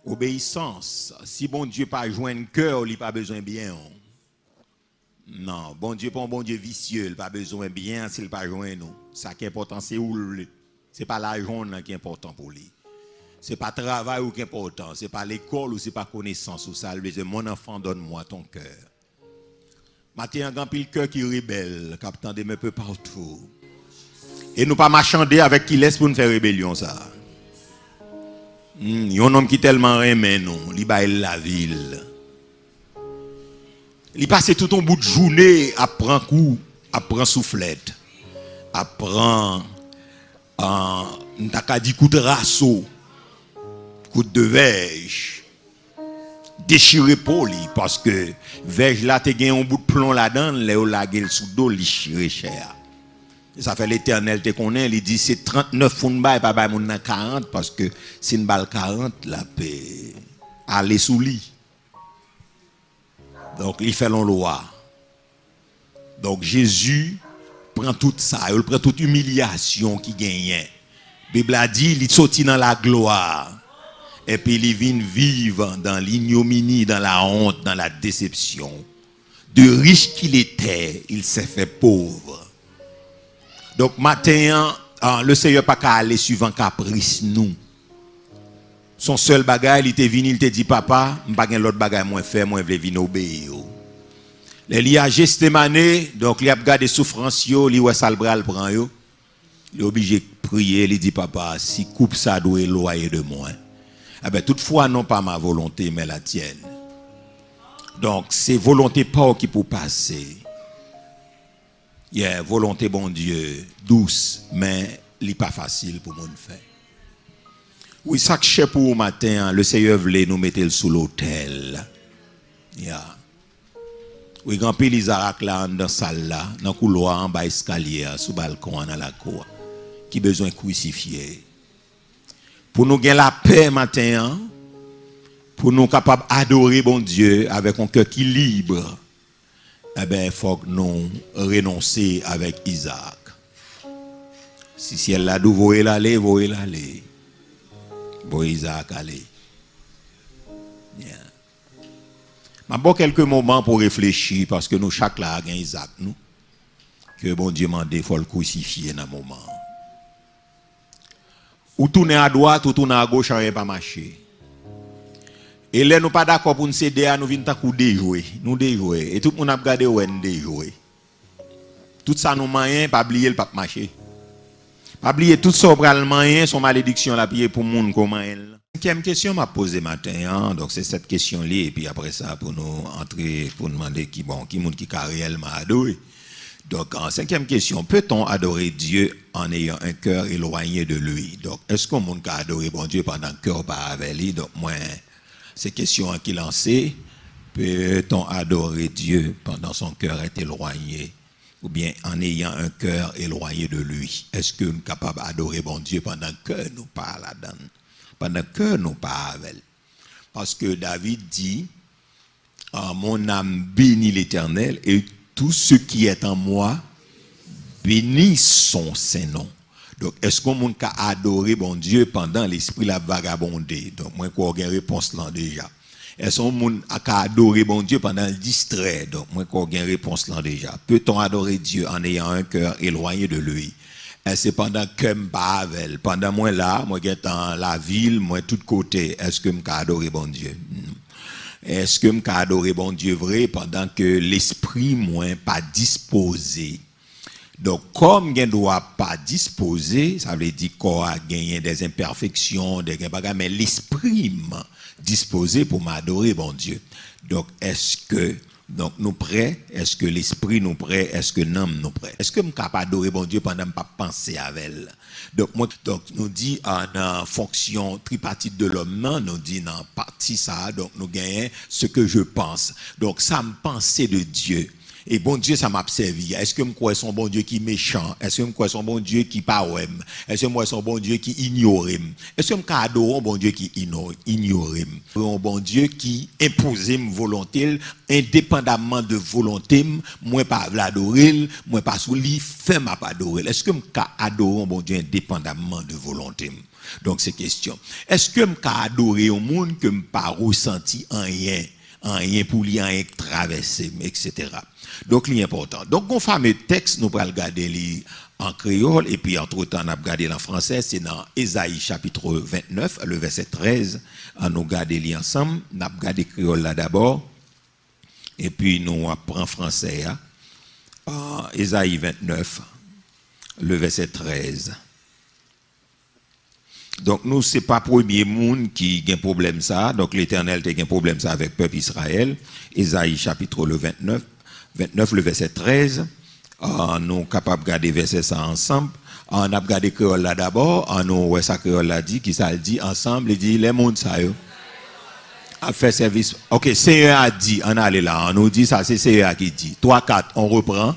Obéissance, si bon Dieu pas joindre cœur, il pas besoin bien. Non, bon Dieu pas un bon Dieu vicieux, il pas besoin bien s'il pas joindre nous. Ça qui est important c'est où c'est pas l'argent qui est important pour lui. C'est pas travail ou qui est important, c'est pas l'école ou c'est pas connaissance ou ça, il dit mon enfant donne-moi ton cœur. Matin un grand pile cœur qui rebelle, captant des un peu partout. Et nous pas marchander avec qui laisse pour nous faire rébellion ça. Il y a un homme qui tellement aimé nous, il baille la ville. Il passe tout un bout de journée à prendre coup, à prendre soufflette, à prendre coup de rasseau, coup de verge, déchiré pour lui parce que verge là te gagne un bout de plomb là-dedans, là la gueule sous dos déchiré cher. Ça fait l'Éternel te connaît, il dit c'est 39 fonds bail pas bail mon 40 parce que c'est une balle 40 la paix aller sous lit. Donc il fait l'on loi. Donc Jésus prend tout ça, il prend toute humiliation qui gagne. La Bible a dit il sortit dans la gloire et puis il vient vivre dans l'ignominie, dans la honte, dans la déception. De riche qu'il était, il s'est fait pauvre. Donc matin, le Seigneur pas qu'à aller suivant caprice nous. Son seul bagage, il était venu, il te dit papa, m'pas gen l'autre bagage moins faire, moi vle venir obéir. Il y a Gethsémane, donc il a regardé souffrance yo, il ouais ça le bras le prend yo. Il est obligé de prier, il dit papa, si coupe ça doit éloigner de moi. Eh ben toutefois non pas ma volonté mais la tienne. Donc c'est volonté pas qui pour passer. Volonté bon Dieu, douce, mais il n'est pas facile pour nous faire. Oui, chaque chef pour au matin, le Seigneur voulait nous mettre sous l'autel. Oui, grand pile Isaac là, dans la salle là, dans le couloir, en bas escalier, sous le balcon, dans la cour, qui besoin de crucifier. Pour nous gagner la paix matin, pour nous capables d'adorer bon Dieu avec un cœur qui est libre. Eh bien, il faut que nous renoncer avec Isaac. Si elle l'a dit, voyez l'aller, voyez l'aller. Voyez Isaac aller. Je vais quelques moments pour réfléchir parce que nous, chaque là, avons Isaac, nous. Que bon Dieu m'a dit, il faut le crucifier dans un moment. Ou tourner à droite, ou tourner à gauche, on ne va pas marcher. Et là, nous pas d'accord pour nous céder à nous venir déjouer. Nous déjouer. Et tout le monde a regardé où nous déjouer. Tout ça nous moyen, pas oublier le pape marché. Pas oublier tout ça pour le moyen, son malédiction la pied pour monde comme elle. cinquième question m'a posé matin, hein, donc c'est cette question-là, et puis après ça, pour nous entrer, pour demander qui monde qui a réellement adoré. Donc, en cinquième question, peut-on adorer Dieu en ayant un cœur éloigné de lui? Donc, est-ce qu'on peut adorer bon Dieu pendant que le cœur pas avec lui? Donc, moi, ces questions qui lancées, peut-on adorer Dieu pendant son cœur est éloigné? Ou bien en ayant un cœur éloigné de lui? Est-ce que nous sommes capables d'adorer bon Dieu pendant que nous pas là-dedans? Pendant que nous pas avec? Parce que David dit, mon âme bénit l'Éternel et tout ce qui est en moi bénit son Saint-Nom. Donc, est-ce qu'on peut adorer bon Dieu pendant l'esprit la vagabondé? Donc, moi, quoi, j'ai une réponse là déjà. Est-ce qu'on peut adorer bon Dieu pendant le distrait? Donc, moi, quoi, j'ai une réponse là déjà. Peut-on adorer Dieu en ayant un cœur éloigné de lui? Et c'est pendant que je pas avec. Pendant moi là, moi, j'ai dans la ville, moi, tout côté, est-ce que je peux adorer bon Dieu? Est-ce que je peux adorer bon Dieu vrai pendant que l'esprit moi pas disposé? Donc comme je ne dois pas disposer, ça veut dire qu'on a gagné des imperfections, des bagages, mais l'esprit m'a disposé pour m'adorer bon Dieu. Donc est-ce que donc nous prêts? Est-ce que l'esprit nous prêt? Est-ce que l'âme nous prêt? Est-ce que je suis capable d'adorer bon Dieu pendant que je ne pas penser avec elle? Donc nous dit en fonction tripartite de l'homme, nous dit dans partie ça, donc nous gagnons ce que je pense. Donc ça me pensait de Dieu. Et bon Dieu, ça m'a servi. Est-ce que je crois son bon Dieu qui est méchant? Est-ce que je crois son bon Dieu qui pas ouem? Est-ce que je crois son bon Dieu qui ignore? Est-ce que je adore un bon Dieu qui ignore? Un bon Dieu qui impose ma volonté, indépendamment de volonté, moi pas l'adorer, moi pas sous lui, fait m'a pas adorer. Est-ce que je adore un bon Dieu indépendamment de volonté? Donc c'est question. Est-ce que je adorer un monde que je pas ressenti rien pour lui, rien traverser, etc. Donc, l'important. Donc, on fameux texte, nous allons regarder en créole, et puis entre-temps, on a regardé en français, c'est dans Ésaïe chapitre 29, le verset 13. On nous regarder ensemble, on a regardé créole là d'abord, et puis nous apprenons français. Ésaïe 29, le verset 13. Donc, nous, ce n'est pas le premier monde qui a un problème ça. Donc, l'Éternel a un problème ça avec le peuple Israël. Ésaïe chapitre 29, le verset 13. Nous sommes capables de regarder verset ça ensemble. On a regardé créole là d'abord. Nous, ouais, ça créole là dit, qui ça le dit ensemble. Il dit, les mondes ça a fait service. Ok, Seigneur a dit, on allait là. On nous dit ça, c'est Seigneur qui dit. 3, 4, on reprend.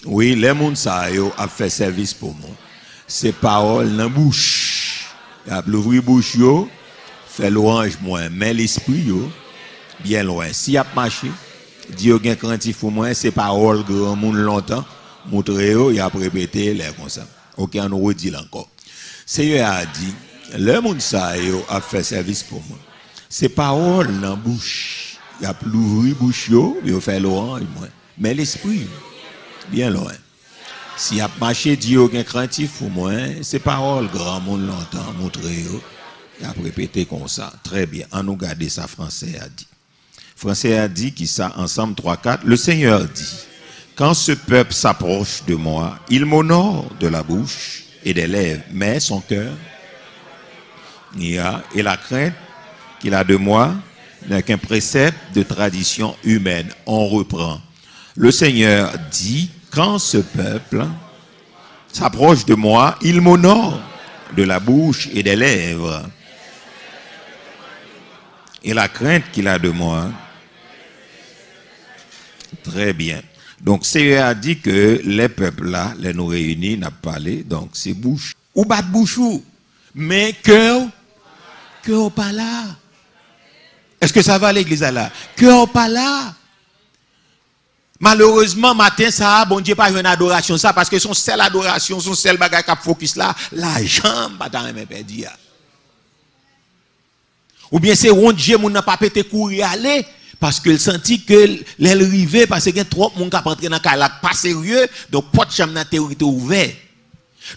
Oui, les mondes ça a fait service pour moi. Ces paroles dans la bouche. Il a l'ouvrir bouche yo, fait louange moins, mais l'esprit yo bien loin. Si y a marché, Dieu gen craintif pour moi, ces paroles grand monde longtemps, montrer yo, il a répété les comme ça. OK, on redit encore. Seigneur a dit, le monde ça yo a fait service pour moi. Ces paroles dans la bouche, il a l'ouvrir bouche yo, il fait louange moins, mais l'esprit bien loin. Si y a marché Dieu gen craintif pour moi, ces paroles grand monde longtemps montrer yo, il a répété comme ça. Très bien. On nous garder ça français a dit. Français a dit qui ça ensemble 3 4. Le Seigneur dit: quand ce peuple s'approche de moi, il m'honore de la bouche et des lèvres, mais son cœur et la crainte qu'il a de moi n'est qu'un précepte de tradition humaine. On reprend. Le Seigneur dit: quand ce peuple s'approche de moi, il m'honore de la bouche et des lèvres. Et la crainte qu'il a de moi. Très bien. Donc, Seigneur a dit que les peuples là, les nous réunis, n'a pas parlé. Donc, c'est bouche. Ou bat bouche ou. Mais cœur pas là. Est-ce que ça va à l'église là? Cœur pas là. Malheureusement, matin, ça, bon Dieu, pas une adoration, ça, parce que son seule adoration, son seul bagage qui focus là, la jambe, pas dans même perdu. Ou bien c'est rond Dieu, mon n'a pas pété courir aller, parce qu'il sentit que l'aile rivé, parce qu'il y a trop de monde qui a rentré dans le cas, pas sérieux, donc pas de chambre dans la théorie ouverte.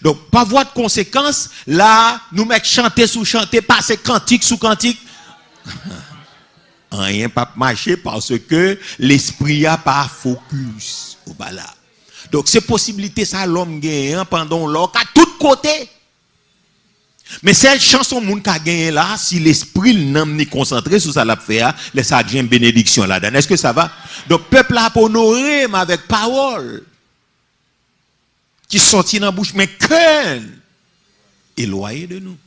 Donc, pas voie de conséquence, là, nous mettons chanter sous chanter, passer cantique sous cantique. Rien pas marcher parce que l'esprit a pas focus au bas là. Donc c'est possibilité ça l'homme gagne pendant l'heure à tout côté. Mais cette chanson moun ka gagné là, si l'esprit n'am ni concentré sur ça l'a fait, laisse ça une bénédiction là-dedans. Est-ce que ça va? Donc peuple a pour honorer avec parole qui sortit dans la bouche, mais cœur éloigné de nous.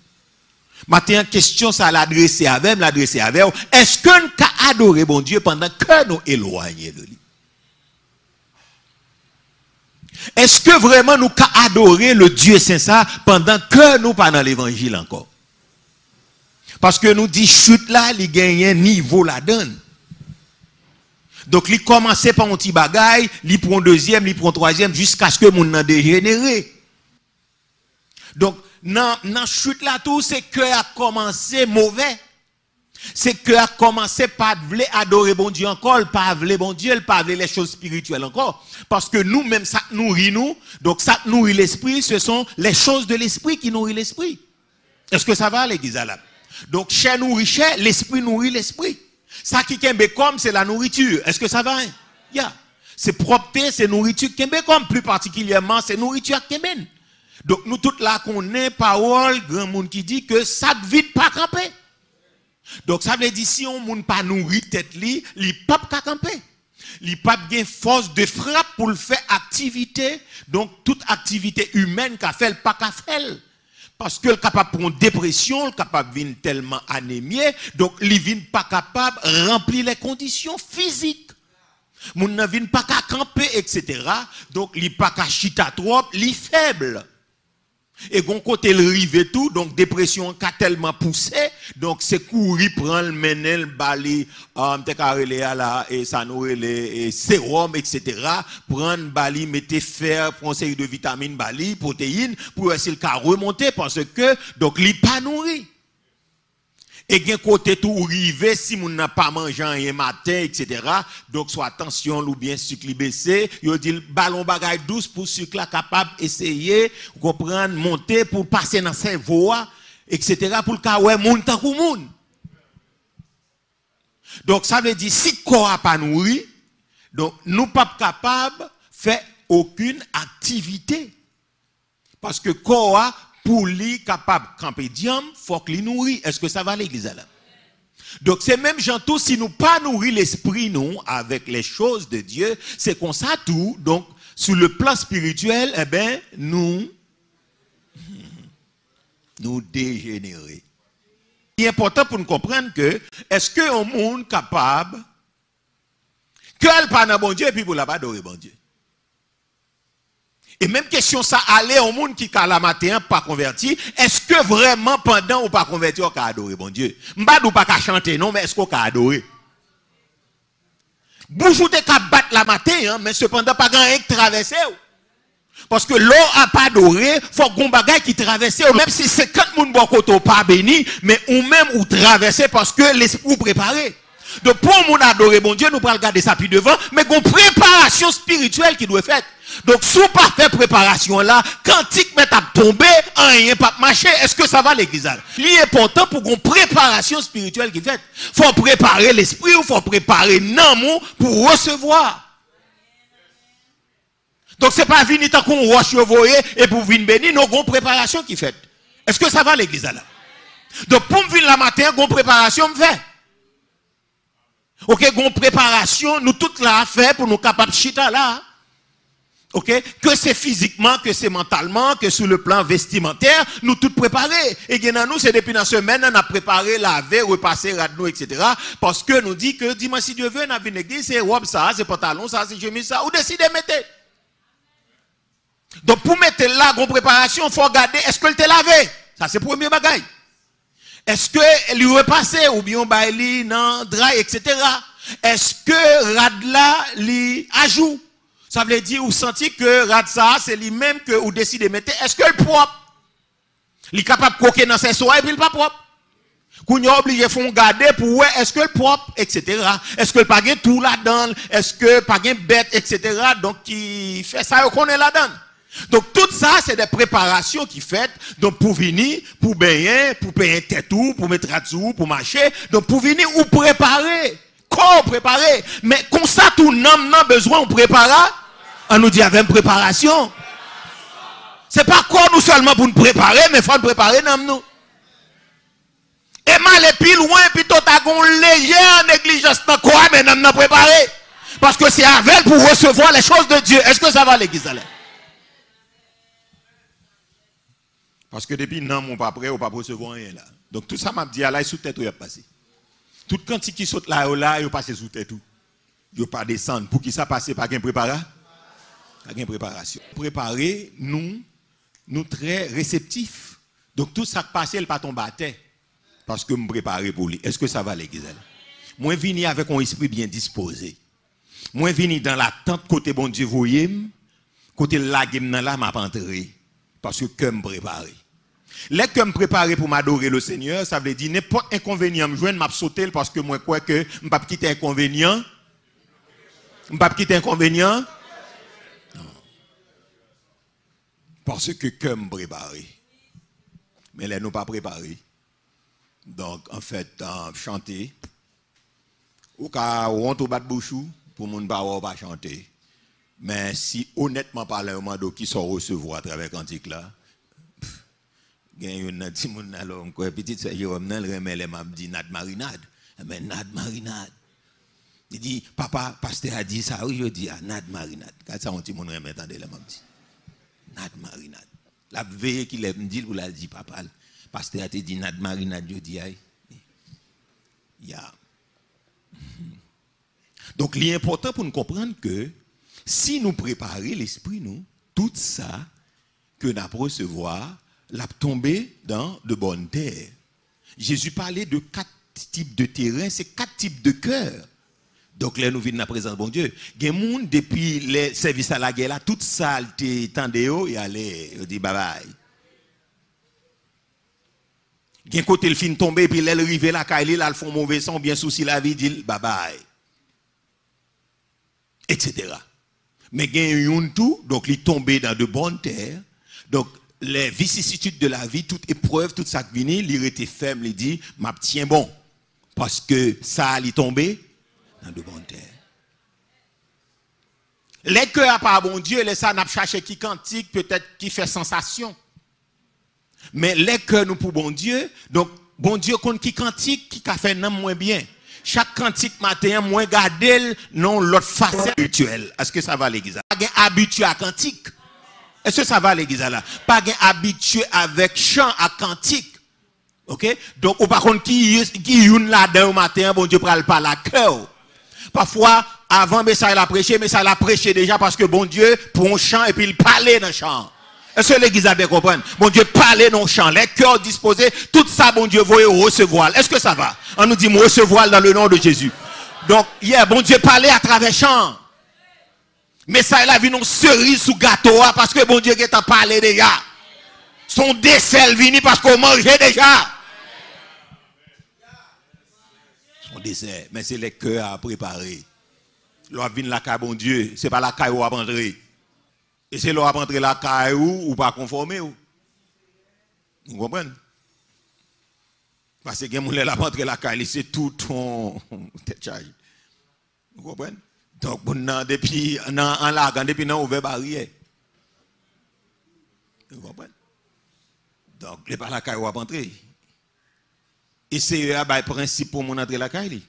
Maintenant, question ça l'adresser avec, est-ce que nous avons adoré bon Dieu pendant que nous éloignés de lui? Est-ce que vraiment nous avons adoré le Dieu saint ça pendant que nous pas dans l'évangile encore? Parce que nous dit chute là, il gagne un niveau la donne. Donc il commençait par un petit bagaille, il prend deuxième, il prend troisième jusqu'à ce que mon nan dégénéré. Donc dans chute là tout c'est que a commencé mauvais. C'est que a commencé pas vouloir adorer bon Dieu encore, pas vouloir bon Dieu, pas vouloir les choses spirituelles encore. Parce que nous-mêmes, ça nourrit nous. Donc ça nourrit l'esprit, ce sont les choses de l'esprit qui nourrit l'esprit. Est-ce que ça va l'église là? Donc chair nourrit chair, l'esprit nourrit l'esprit. Ça qui kembe comme c'est la nourriture. Est-ce que ça va? Yeah. C'est propreté, c'est nourriture kembe comme plus particulièrement, c'est nourriture kembe. Donc nous toutes là qu'on est parole, grand monde qui dit que ça vide pas camper. Donc ça veut dire si on moun pas nourri tête li pas ka camper. Li pas gain force de frappe pour le faire activité. Donc toute activité humaine qu'a fait pas ka fait. Parce que le capable prendre dépression, le capable vinn tellement anémié, donc li vinn pas capable remplir les conditions physiques. Moun nan vinn pas ka camper etc. Donc li pas ka chita trop, li faible. Et gon côté le rive tout, donc dépression qu'a tellement poussé, donc c'est courir prendre le menel bali te carrelé à la et ça nous les sérum etc. prendre bali mettre fer, prendre série de vitamines bali, protéines pour essayer de remonter parce que donc li pas nourri. Et gen côté tout rive si moun n'a pas mangé un matin etc. donc soit attention ou bien sucre baissé, yo dit ballon bagay douce pour sucre là capable essayer comprendre monter pour passer dans cerveau etc. pour le cas ouais moun tant kou moun. Donc ça veut dire si corps a pas nourri, donc nous pas capable faire aucune activité. Parce que corps pour lui capable camper diam, faut qu'il nourrit. Est-ce que ça va l'église là? Donc c'est même gens tout si nous pas nourrir l'esprit nous avec les choses de Dieu, c'est comme ça tout. Donc sur le plan spirituel, eh ben nous dégénérer. Il est important pour nous comprendre que est-ce que un monde capable que elle pas dans bon Dieu et puis pour la pas adorer bon Dieu. Et même question ça aller au monde qui a la matin pas converti, est-ce que vraiment pendant ou pas converti on a adoré bon Dieu? M'pa ou pas chanter non mais est-ce qu'on a adoré? Boujou te ka battre la matin hein, mais cependant pas grand qui traverser. Parce que l'eau a pas adoré, faut gon bagay qui traverser même si 50 moun bon côté pas béni mais ou même ou traverser parce que l'esprit préparé. Donc pour moun adorer bon Dieu, nous pral regarder ça puis devant, mais gon préparation spirituelle qui doit être faite. Donc, si vous pas fait préparation là, cantique met à tomber, rien pas marcher, est-ce que ça va l'église? Il est important pour une préparation spirituelle qui fait. Faut préparer l'esprit ou faut préparer l'amour pour recevoir. Donc, c'est pas venir tant qu'on roche et pour venir bénir, nous avons une préparation qui fait. Est-ce que ça va l'église là? Donc, pour me venir la matin, une préparation me fait. Ok, une préparation, nous toutes là fait pour nous capables de chita là. Ok, que c'est physiquement, que c'est mentalement, que sur le plan vestimentaire, nous tout préparés. Et bien nous, c'est depuis la semaine, on a préparé, laver, repasser, radno, etc. Parce que nous dit que dimanche, si Dieu veut, on a vu l'église, c'est robe ça, c'est pantalon ça, c'est chemise ça, ou décidez de mettre. Donc pour mettre là, une préparation, il faut regarder, est-ce que te lavé? Ça c'est le premier bagage. Est-ce que lui repasser, ou bien baili, non, dry, etc. Est-ce que radla, li ajoute? Ça veut dire ou senti que Radsa c'est lui-même que ou décide de mettre. Est-ce que le propre? Il est capable de coquer dans ses soins et puis il pas propre. Qu'on y a obligé font garder pour ouais, est-ce que le propre, etc. Est-ce que le pas tout là-dedans? Est-ce que pas bête, etc. Donc qui fait ça qu'on est là-dedans. Donc tout ça c'est des préparations qui fait donc pour venir, pour baigner, pour payer tête tout, pour mettre à dessous, pour marcher. Donc pour venir ou préparer. Qu'on préparer. Mais comme ça tout n'en a besoin de préparer. On nous dit avec une préparation. C'est pas quoi nous seulement pour nous préparer, mais il faut nous préparer nous. Et mal et puis loin, puis tout a une légère négligence dans quoi, mais nous préparé. Parce que c'est avec pour recevoir les choses de Dieu. Est-ce que ça va l'église là? Parce que depuis non, mon pas prêt, on pas recevoir rien là. Donc tout ça m'a dit là, sous tête où il a passé. Tout quantité qui saute là, il passe sous tête tout. Il pas descendre. Pour qui ça passe, pas qu'un préparation. Pas qu'un préparation. Préparer, nous très réceptifs. Donc tout ça qui passe, il pas tomber à terre. Parce que me préparer pour lui. Est-ce que ça va l'église là? Moi vini avec un esprit bien disposé. Moi vini dans l'attente côté bon Dieu voyez, côté la game là m'a entré parce que me préparer. Les que me préparer pour m'adorer le Seigneur, ça veut dire n'importe inconvénient me joindre m'a sauter parce que moi crois que me pas quitter inconvénient. Me pas quitter inconvénient. Non. Parce que me préparer. Mais les nous pas préparés. Donc en fait chanter ou ka on to bat bouchou pour moun pas chanter. Mais si honnêtement parler au mando qui sont recevoir à travers cantique là, gagne un petit moun alors quoi petite sœur Jérôme nan remet les m'a dit nad marinade. Mais nad marinade. Il dit papa pasteur a dit ça oui je dis nad marinade. Quand ça un petit moun remet attendez les m'a dit. Nad marinade. La veille qu'il me dit pour la dit papa pasteur a dit nad marinade je dis aïe. Ya. Donc, il est important pour nous comprendre que si nous préparons l'esprit, nous, tout ça que nous avons recevoir, l'a tombé dans de bonnes terres. Jésus parlait de 4 types de terrain, c'est 4 types de cœur. Donc là, nous venons à présence de bon Dieu. Il y a des gens, depuis les services à la guerre, là, tout ça, il tendait et allait, il dit bye bye. Il y a un côté, le fin tombé, puis elle arrive là, quand il font mauvais son, bien souci la vie, dit bye bye. Etc. Mais il y a un tout, donc il tombé dans de bonnes terres. Donc les vicissitudes de la vie, toute épreuve, tout ça qui vient, il était ferme, il dit, m'a tiens bon. Parce que ça, il tombé dans de bonnes terres. Les cœurs à part bon Dieu, les ça n'a cherché qui cantique, peut-être qui fait sensation. Mais les cœurs nous pour bon Dieu, donc bon Dieu compte qui cantique, qui a fait non moins bien. Chaque cantique matin, moins garder non l'autre facette habituelle. Est-ce que ça va l'église? Pas habitué à cantique. Est-ce que ça va l'église là? Pas habitué avec chant à cantique. OK? Donc ou par contre qui une là-dedans au matin, bon Dieu parle pas la cœur. Parfois avant message la prêcher, mais ça l'a prêché déjà parce que bon Dieu pour un chant et puis il parlait dans le chant. Est-ce que l'église a bien compris? Bon Dieu parlait dans le chant, les cœurs disposés, tout ça, bon Dieu, voyez recevoir. Est-ce que ça va? On nous dit recevoir dans le nom de Jésus. Donc, hier, bon Dieu parlait à travers le chant. Mais ça, il a vu une cerise sous gâteau, parce que bon Dieu qui t'a parlé déjà. Son dessert vini parce qu'on mangeait déjà. Son dessert, mais c'est les cœurs à préparer. L'on vient la caille, bon Dieu, c'est pas la caille où on va entrer. Et c'est là rentrer la caille ou pas conformer ou. Vous comprenez? Parce que quelqu'un la rentrer la caille, c'est tout ton tête charge. Vous comprenez? Donc depuis en la depuis non ouvert barrière. Vous comprenez? Donc les pas la caille ou pas rentrer. Et c'est un principe pour mon entrer la caille.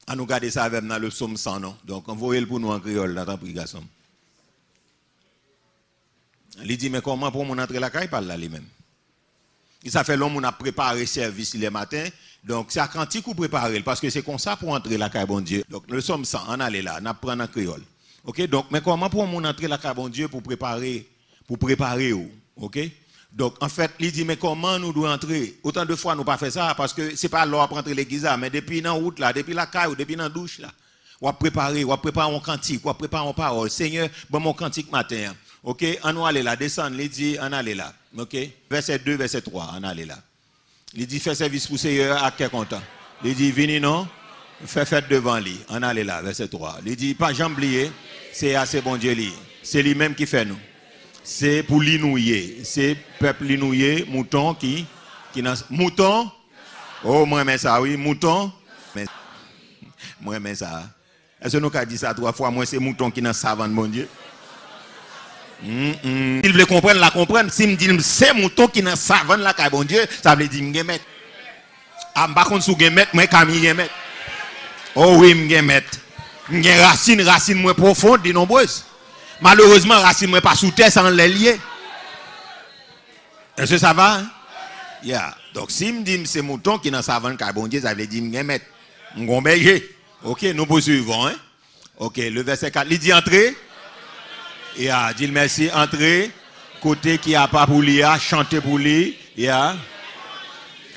À nous garder ça avec dans le psaume 100 non. Donc envoyez-le pour nous en créole là dans prière. Il dit, mais comment pour mon entrer la caille par là lui-même? Et ça fait l'homme on a préparé service les matins. Donc c'est à cantique ou préparer parce que c'est comme ça pour entrer la caille bon Dieu. Donc le somme 100, on allait là, on apprend en créole. OK? Donc mais comment pour mon entrer la caille bon Dieu pour préparer OK? Donc en fait, il dit mais comment nous devons entrer? Autant de fois nous pas fait ça parce que c'est pas l'heure pour entrer l'église mais depuis dans route là, depuis la caille ou depuis dans douche là. On préparer un cantique, on préparer une parole. Seigneur, bon mon cantique matin. OK, on aller là, descendre, il dit, on aller là. OK, verset 2, verset 3, on aller là. Il dit, fais service pour Seigneur à quel content. Il dit, venez non, fais fête devant lui. On aller là, verset 3. Il dit, pas jamais oublier, c'est assez bon Dieu lui. C'est lui-même qui fait nous. C'est pour l'inouiller. C'est peuple l'inouiller, mouton qui mouton. Oh, moi, mais ça, oui, mouton. Moi, mais ça. Est-ce que nous avons dit ça 3 fois? Moi, c'est mouton qui n'a savane, mon Dieu. Il veut comprendre, la comprendre. Si me dit c'est mouton qui n'a savane la bon Dieu, ça veut dire me mettre. Ah, par contre, sous gen mettre, moi, Camille gen mettre. Oh oui, m'gen mettre. M'gen racine moins profonde, et nombreuses. Malheureusement, racine moins pas sous terre, sans les lier. Est-ce que ça va? Hein? Yeah. Donc, si me dit c'est mouton qui dans savane bon Dieu, ça veut dire m'gen mettre. M'gon berger. OK, nous poursuivons. Hein? OK, le verset 4, il dit entrer. Yeah, dit merci, entrer. Côté qui a pas pour lui, chanter pour lui. Yeah.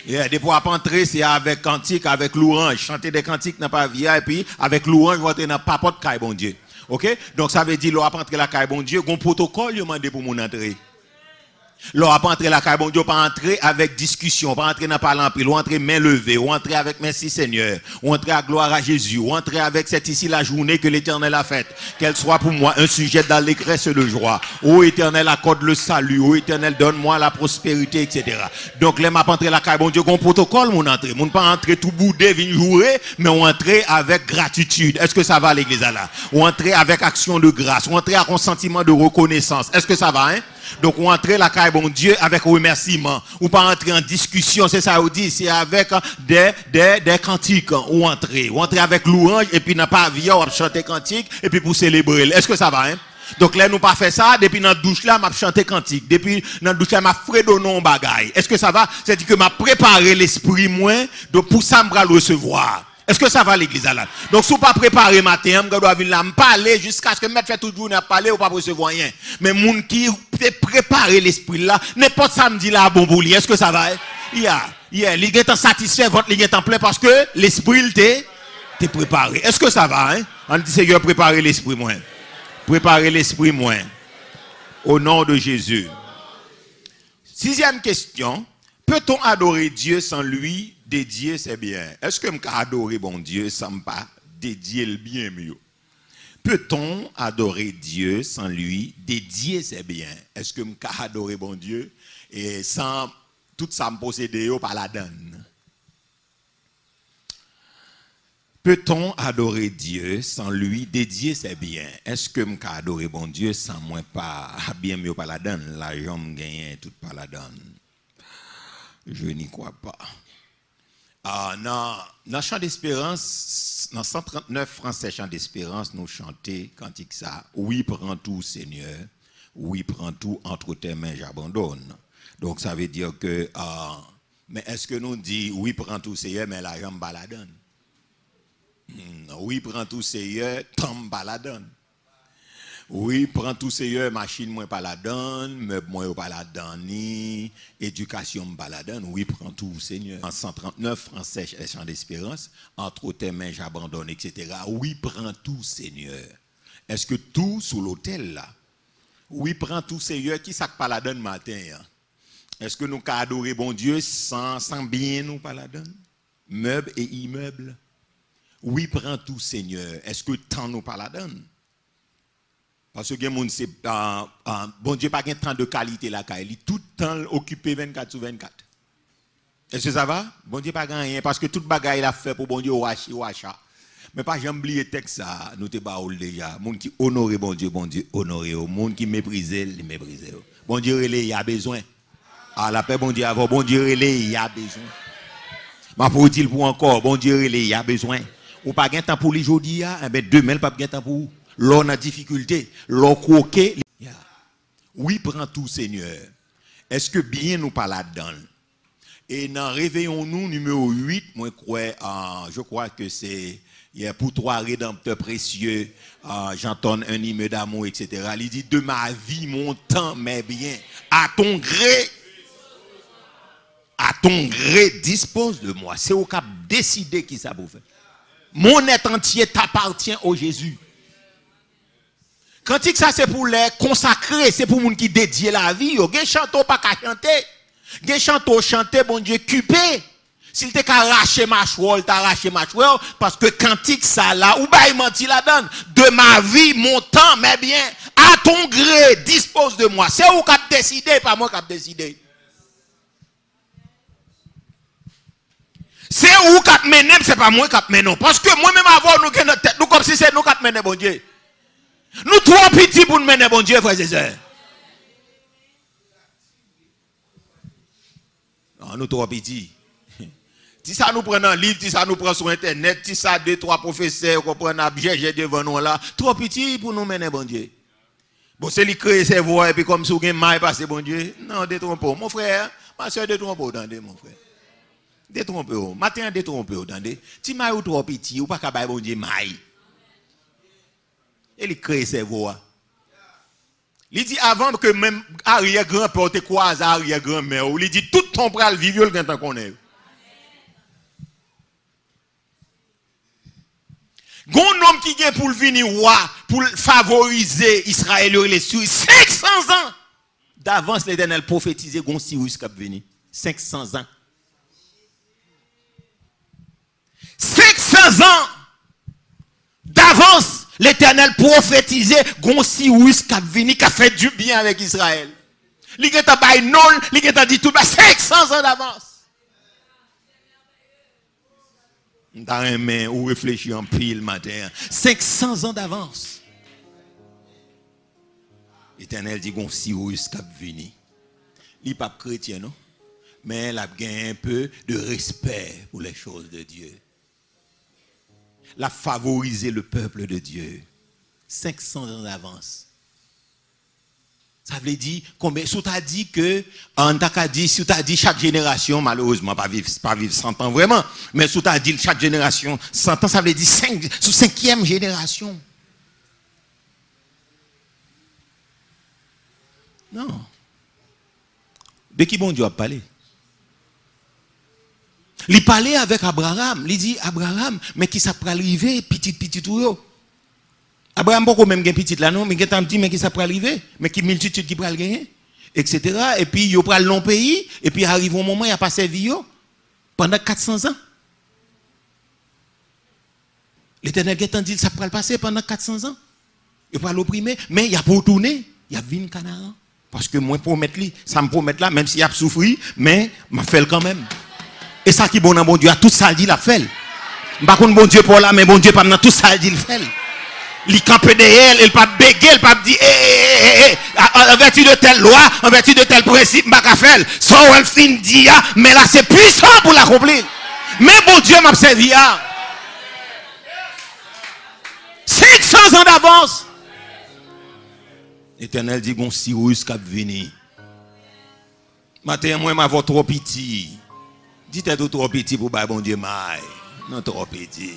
Yeah, des fois, entrer, c'est avec cantique, avec louange. Chanter des cantiques n'a pas via, et puis avec louange, vous entrez dans papote caille bon Dieu. OK? Donc ça veut dire, l'on va entrer la caille bon Dieu, un protocole, il demande pour mon entrer. L'on va entrer la caille bon Dieu, pas entrer avec discussion, pas entrer dans parlant pile, ou entrer main levée, ou entrer avec merci Seigneur, ou entrer à gloire à Jésus, ou entrer avec cette ici la journée que l'Éternel a faite, qu'elle soit pour moi un sujet d'allégresse et de joie. Ô Éternel, accorde le salut, ô Éternel, donne-moi la prospérité, etc. Donc, les m'a entrer la caille bon Dieu, qu'on protocole mon entrée, mon pas entrer tout boudé, venir jouer, mais on entrer avec gratitude. Est-ce que ça va à l'église là? Ou entrer avec action de grâce, ou entrer avec un sentiment de reconnaissance. Est-ce que ça va, hein? Donc, on entre la caille bon Dieu avec remerciement. Ou pas entrer en discussion, c'est ça, on dit, c'est avec des cantiques, ou entrer avec louange, et puis n'a pas vie, on chanter cantique, et puis pour célébrer. Est-ce que ça va, hein? Donc, là, nous pas fait ça, depuis notre douche là, m'a chanté cantique. Depuis notre douche là, m'a fredonné un bagaille. Est-ce que ça va? C'est-à-dire que m'a préparé l'esprit moins, donc pour ça, m'a le recevoir. Est-ce que ça va l'église là? Donc, si vous pas préparé matin, je dois venir là, me parler jusqu'à ce que je fait tout le jour, ne parler ou pas recevoir rien. Mais moun qui préparé l'esprit là, n'importe samedi là, bon pour lui. Est-ce que ça va? Il est satisfait, votre ligne est en plein parce que l'esprit t'est préparé. Est-ce que ça va? Hein? On dit Seigneur, préparez l'esprit moins. Préparez l'esprit moins. Au nom de Jésus. 6e question. Peut-on adorer Dieu sans lui dédier ses biens? Est-ce que je peux adorer bon Dieu sans pas dédier le bien mieux? Peut-on adorer Dieu sans lui dédier ses biens? Est-ce que je peux adorer bon Dieu et sans tout ça me posséder par la donne? Peut-on adorer Dieu sans lui dédier ses biens? Est-ce que je peux adorer bon Dieu sans moi pas bien mieux par la donne? L'argent me gagne tout par la donne. Je n'y crois pas. Dans Chant d'Espérance, dans 139 français Chant d'Espérance, nous chantons cantique ça. Oui, prends tout, Seigneur. Oui, prends tout, entre tes mains, j'abandonne. Donc, ça veut dire que, mais est-ce que nous disons, oui, prends tout, Seigneur, mais l'argent me baladonne? Oui, prends tout, Seigneur, tant me baladonne. Oui, prends tout Seigneur, machine moi pas la donne, meuble moi pas la donne, ni éducation pas la donne. Oui, prends tout Seigneur. En 139 français Chant d'Espérance, entre tes mains j'abandonne, etc. Oui, prends tout Seigneur. Est-ce que tout sous l'autel là? Oui, prends tout Seigneur, qui ça pas la donne matin? Hein? Est-ce que nous pouvons adorer bon Dieu sans bien nous pas la donne? Meubles et immeubles. Oui, prends tout Seigneur. Est-ce que tant nous pas la donne? Parce que bon Dieu pas un temps de qualité là, il est tout le temps occupé 24 sur 24. Est-ce que ça va? Bon Dieu pas rien parce que tout bagaille il a fait pour bon Dieu ou achat. Mais pas jamais oublier texte ça, nous te baoul déjà. Monde qui honore bon Dieu honoré. Monde qui méprise, il méprise. Bon Dieu il y a besoin. Ah la paix bon Dieu avant bon Dieu il y a besoin. Ma pour dire pour encore bon Dieu il y a besoin. Ou pas gain temps pour les jodi a, ben demain pas gain temps pour l'on a difficulté, l'on croqué. Oui, prends tout Seigneur. Est-ce que bien nous pas là-dedans? Et dans Réveillons-nous numéro 8, moi je crois que c'est pour toi rédempteur précieux, j'entends un hymne d'amour, etc. Il dit de ma vie, mon temps, mes biens, à ton gré, dispose de moi. C'est au cap décider qui ça vous fait. Mon être entier t'appartient au Jésus. Cantique ça c'est pour les consacrer, c'est pour les gens qui dédient la vie. Gen chanto pas qu'à chanter. Gen chanto chanter bon Dieu cupé. S'il te arraché mâchoire, t'arraché mâchoire parce que cantique ça là ou bah il menti la donne. De ma vie, mon temps, mes biens, à ton gré, dispose de moi. C'est où qu'a décidé, pas moi qu'a décidé. C'est où qu'a mené, c'est pas moi qu'a mené. Parce que moi même avant nous notre tête, nous comme si c'est nous qu'a mené bon Dieu. Nous trop petits pour nous mener bon Dieu, frères et sœurs. Non, nous trop petits. Si ça nous prend dans le livre, si ça nous prend sur internet, si ça 2-3 professeurs qu'on prend à GG devant nous là, trop petit pour nous mener bon Dieu. Bon, c'est lui créer ses voix et puis comme si vous avez mal passé bon Dieu. Non, détrompez. Mon frère, ma soeur, détrompez, attendez, mon frère. Détrompez. Matin, détrompez, attendez. Si maille ou trop petit, ou pas qu'à bon Dieu maille. Et lui créer ses voix. Il dit avant que même arrière-grand-père te croise arrière-grand-mère, il dit tout ton bras vivre le temps qu'on est. Gon homme qui vient pour venir roi, pour favoriser Israël, il est sur 500 ans. D'avance l'Éternel prophétisé gon Cyrus qui venir. 500 ans. 500 ans d'avance l'Éternel prophétisé gon Cyrus qui venir qui a fait du bien avec Israël. Li gen ta bay non, li gen ta dit tout 500 ans d'avance. Dans un main ou réfléchir en pile matin. 500 ans d'avance. L'Éternel dit qu'on Cyrus qui venu. Il n'est pas chrétien, non? Mais il a gagné un peu de respect pour les choses de Dieu. Il a favorisé le peuple de Dieu. 500 ans d'avance. Ça veut dire, combien, si tu as dit que, si tu as dit chaque génération, malheureusement, pas vivre 100 ans vraiment, mais si tu as dit chaque génération 100 ans, ça veut dire sous 5e génération. Non. De qui bon Dieu a parlé? Il parlait avec Abraham. Il dit, Abraham, mais qui ça peut arriver, petit ou yo? Abraham beaucoup même gen petit là non mais gen dit mais qui ça peut arriver mais qui multitude qui peut gagner etc. et puis yo pral long pays et puis arrive un moment il a pas servi yo pendant 400 ans. L'Éternel gen dit ça peut passer pendant 400 ans. Il va l'opprimer mais il a pour tourner, il a vinn Canaan parce que moi promettre lui, ça me promet là même s'il a souffri mais m'a fait quand même. Et ça qui bon dans bon Dieu, tout ça dit l'a fait. Par contre bon Dieu pour là mais bon Dieu pas dans tout ça dit le fait. Il campe derrière, il pas béguer, il pas dire en vertu de telle loi, en vertu de tel principe, m'a ka faire. So elle fin dit mais là c'est puissant pour l'accomplir. Mais bon Dieu m'a servi 500 ans d'avance. L'Éternel dit gon Cyrus qui venu. Matin moi m'a trop petit. Dites trop petit pour bon Dieu maille. Non trop petit.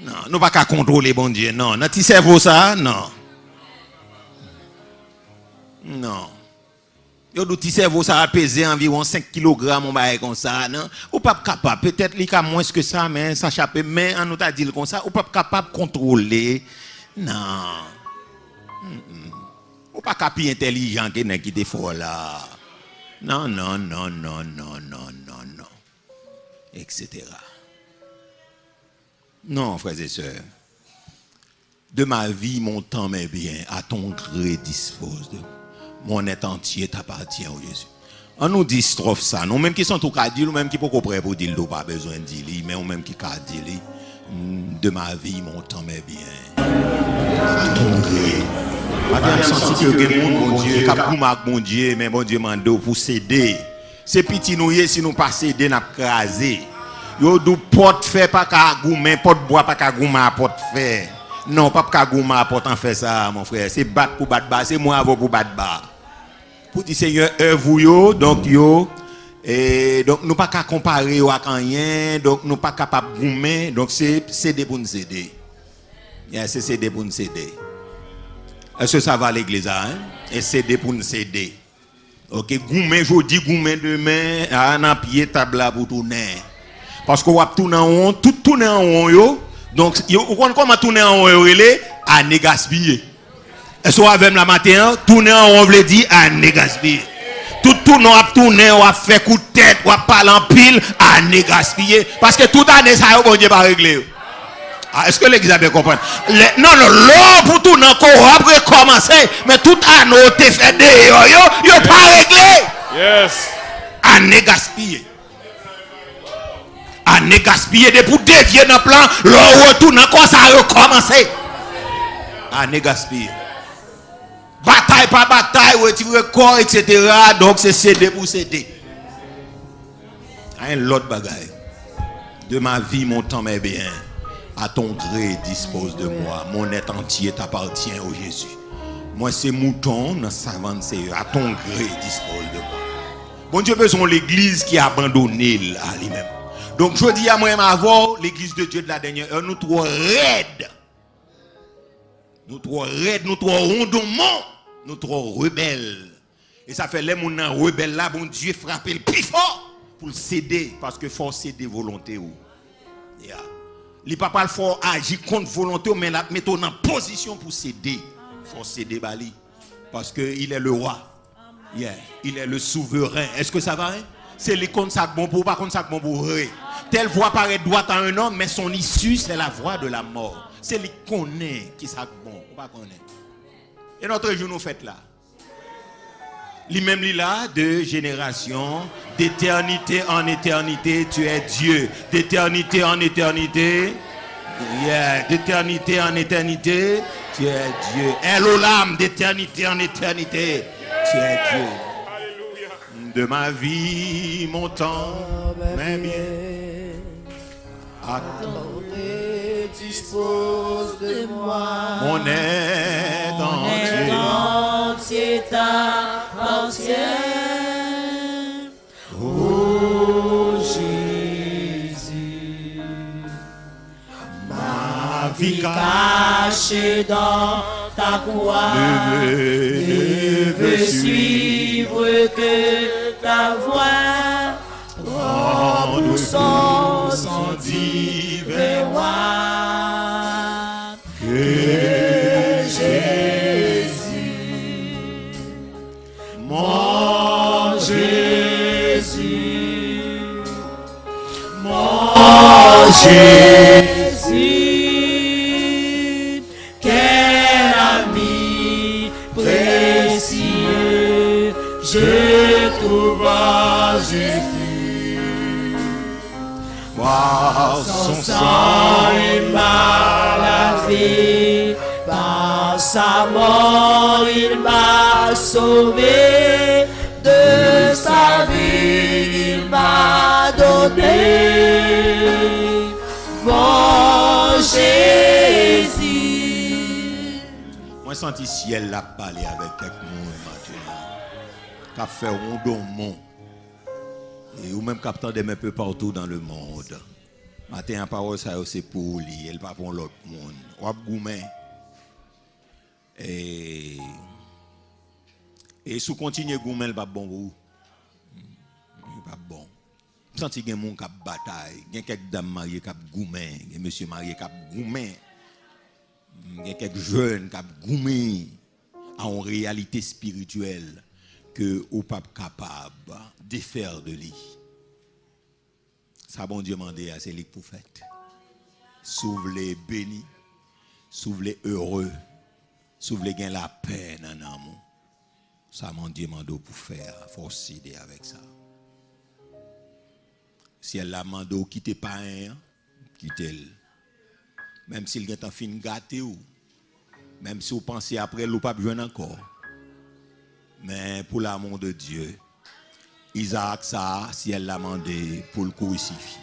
Non, nous pas qu'à contrôler bon Dieu, non. Notre cerveau ça, non. Non. Yo petit cerveau ça a pesé environ 5 kg on bail comme ça, non. Ou pas capable, peut-être il a moins que ça mais ça chape mais on nous t'a dit comme ça, ou pas capable contrôler. Non. Ou pas capable intelligent qui te fort là. Non. Etc. Non, frères et sœurs. De ma vie, mon temps m'est bien. À ton gré dispose de. Mon être entier t'appartient, oh Jésus. On nous dit strophe ça. Nous même qui sont tout cas dire, nous même qui pas prêt pour dire, nous pas besoin de dire, mais nous même qui cas dire. De ma vie, mon temps m'est bien. À ton gré. Maintenant, senti que le monde, bon Dieu, bon Dieu, mais bon Dieu mando pour céder. C'est petit nous, si nous pas céder, nous craser. Yo dou porte fait pas ka goumen, porte bois pas ka goumen porte fait. Non, pas ka goumen porte en fait ça mon frère, c'est battre pour battre bas, c'est moi avant pour battre bas. Pour dire Seigneur œuvre yo, donc yo et donc nous pas ka comparer ou ak rien, donc nous pas capable goumen, donc c'est céder pour nous céder. C'est céder pour nous céder. Est-ce que ça va à l'église hein? Et céder pour nous céder. OK, goumen jodi, goumen demain, à pied table pour tourner. Parce que vous avez tourné en haut, tout tourné en haut, donc vous comprenez comment tourner en haut, à ne gaspiller. Est-ce que vous avez la matin, tourner en haut, veut dire à ne gaspiller. Tout tourner, vous avez tourné, vous avez fait coup de tête, vous avez parlé en pile, à ne gaspiller. Parce que toute année, ça bon Dieu pas réglé. Est-ce que l'église a bien compris? Non, l'eau pour tourner encore, après commencer, mais toute année, vous avez fait des yo pas réglé. Yes. À ne gaspiller. À ne gaspiller de pour dévier dans le plan, le retour encore ça a recommencé. À ne gaspiller. Bataille par bataille, retirer corps, etc. Donc c'est céder pour céder. Un l'autre bagaille. De ma vie, mon temps m'est bien. À ton gré, dispose de moi. Mon être entier t'appartient, ô Jésus. Moi, c'est mouton, dans savane, c'est à ton gré, dispose de moi. Bon Dieu, besoin l'église qui a abandonné à lui-même. Donc, je dis à moi, avoir l'église de Dieu de la dernière heure, nous trop raides. Nous trop raides, nous trop rondomont, nous trop rebelles. Et ça fait les gens rebelles là, bon Dieu frappe le plus fort pour le céder, parce que faut céder volonté ou. Yeah. Les papas faut agir contre volonté, mais la mettre en position pour céder. Faut céder Bali, parce que il est le roi. Yeah. Il est le souverain. Est-ce que ça va? Hein? C'est les comptes ça bon pour, pas contre ça bon pour. Telle voix paraît droite à un homme, mais son issue c'est la voie de la mort. C'est les connaît qui ça bon, on pas connaît. Et notre jour nous fait là. Lui-même là, de génération, d'éternité en éternité, tu es Dieu. D'éternité en éternité, yeah. D'éternité en éternité, tu es Dieu. Elohim, d'éternité en éternité, tu es Dieu. De ma vie, mon temps, mais bien. Attendez, dispose de moi. Mon être entier t'appartient. Oh Jésus, ma vie cachée dans ta croix ne veut suivre que ta voix. Prends-nous son divin roi. Que Jésus, mon Jésus, mon Jésus, quel ami précieux je trouve en Jésus. Par son sang il m'a lavé, par sa mort il m'a sauvé, de sa vie il m'a donné. Mon Jésus. Moi senti ciel l'a parlé avec quelqu'un maintenant. Qu'a fait un don monde. Et ou même captant des un peu partout dans le monde. Matin la parole ça c'est pour lui, elle pas pour l'autre monde. Ou goumen. Et sous continuer goumen il pas bon pour vous. Il pas bon. Senti gen moun k'ap bataille, gen quelques dames mariées k'ap goumen, gen monsieur marié k'ap goumen. Gen quelques jeunes k'ap goumen en réalité spirituelle que ou pas capable de faire de lui. Ça bon Dieu mandé à c'est les prophètes. S'ouvre-les bénis, s'ouvre-les heureux, s'ouvre-les gain la paix dans l'amour. Ça mon Dieu mandé pour faire, faut céder avec ça. Si elle l'a mandé quitter pas un, quittez-le. Même s'il est en fin gâté ou même si vous pensez après l'ou pas besoin encore. Mais pour l'amour de Dieu, Isaac, ça, si elle l'a demandé pour le crucifier.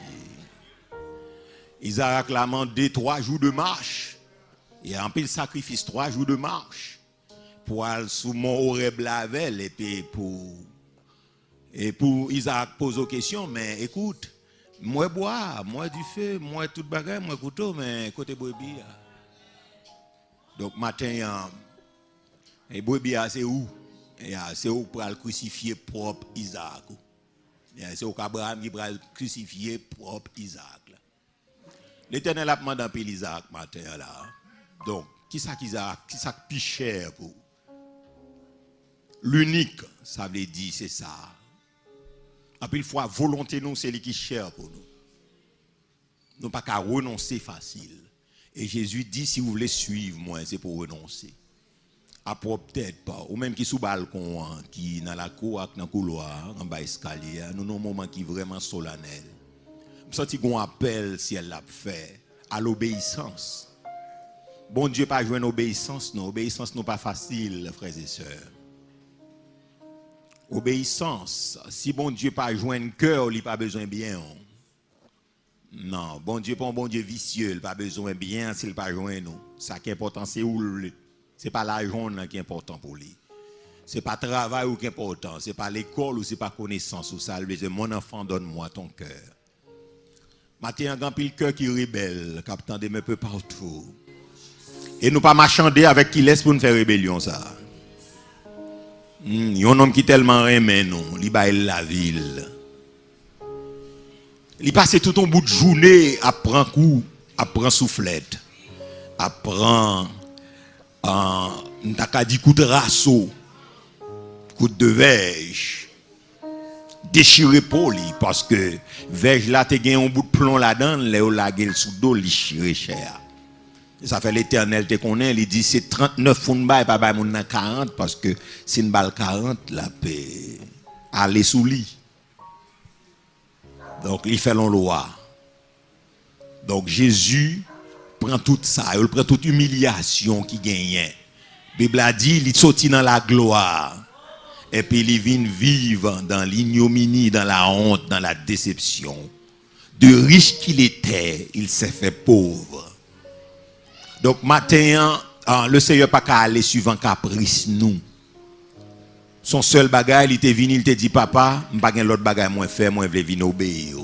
Isaac l'a demandé 3 jours de marche. Et en pile sacrifice 3 jours de marche. Pour aller sous mon Horeb Lavel. Et pour Isaac pose aux questions, mais écoute, moi bois, moi du feu, moi tout bagage, moi couteau, mais côté brebis. Donc matin, et brebis c'est où? C'est où pour le crucifier propre Isaac. C'est où Abraham qui va crucifier propre Isaac. L'Éternel a demandé un peu Isaac matin là. Donc, qui ça plus cher pour? L'unique, ça veut dire c'est ça. En plus fois volonté nous c'est lui qui cher pour nous. Nous pas qu'à renoncer facile. Et Jésus dit si vous voulez suivre moi, c'est pour renoncer. À peut-être pas ou même qui sous balcon qui dans la cour dans couloir en bas escalier nous avons un moment qui est vraiment solennel. Je sens qu'on appelle si elle l'a fait à l'obéissance. Bon Dieu pas jouer l'obéissance non, obéissance non pas facile frères et sœurs. Obéissance, si bon Dieu pas jouer un cœur, il pas besoin bien. Non, bon Dieu pas un bon Dieu vicieux, il pas besoin bien s'il pas joindre nous. Ça qui est important c'est où c'est pas l'argent qui est important pour lui. C'est pas travail ou qui est important, c'est pas l'école ou c'est pas connaissance ou ça, mon enfant donne-moi ton cœur. Matin grand pile cœur qui rebelle, captant des un peu partout. Et nous pas marchander avec qui laisse pour nous faire rébellion ça. Il y a un homme qui tellement aime nous, il baille la ville. Il passe tout un bout de journée à prendre coup, à prendre soufflette, à prendre coup de rasso, coup de verge, déchiré pour lui parce que verge là te gagne un bout de plomb là-dedans, là la gueule sous dos li chire cher. Ça fait l'Éternel te connaît, il dit c'est 39 fonds bail pas bail mon 40 parce que c'est une balle 40 la paix aller sous lit. Donc il fait l'on loi. Donc Jésus prend tout ça, il prend toute humiliation qui gagne. Bible a dit il sorti dans la gloire et puis il vient vivre dans l'ignominie, dans la honte, dans la déception. De riche qu'il était, il s'est fait pauvre. Donc matin, le Seigneur pas qu'à aller suivant caprice nous. Son seul bagage, il était venu, il te dit papa, m'pas gen l'autre bagage moi faire, moi vle venir obéir.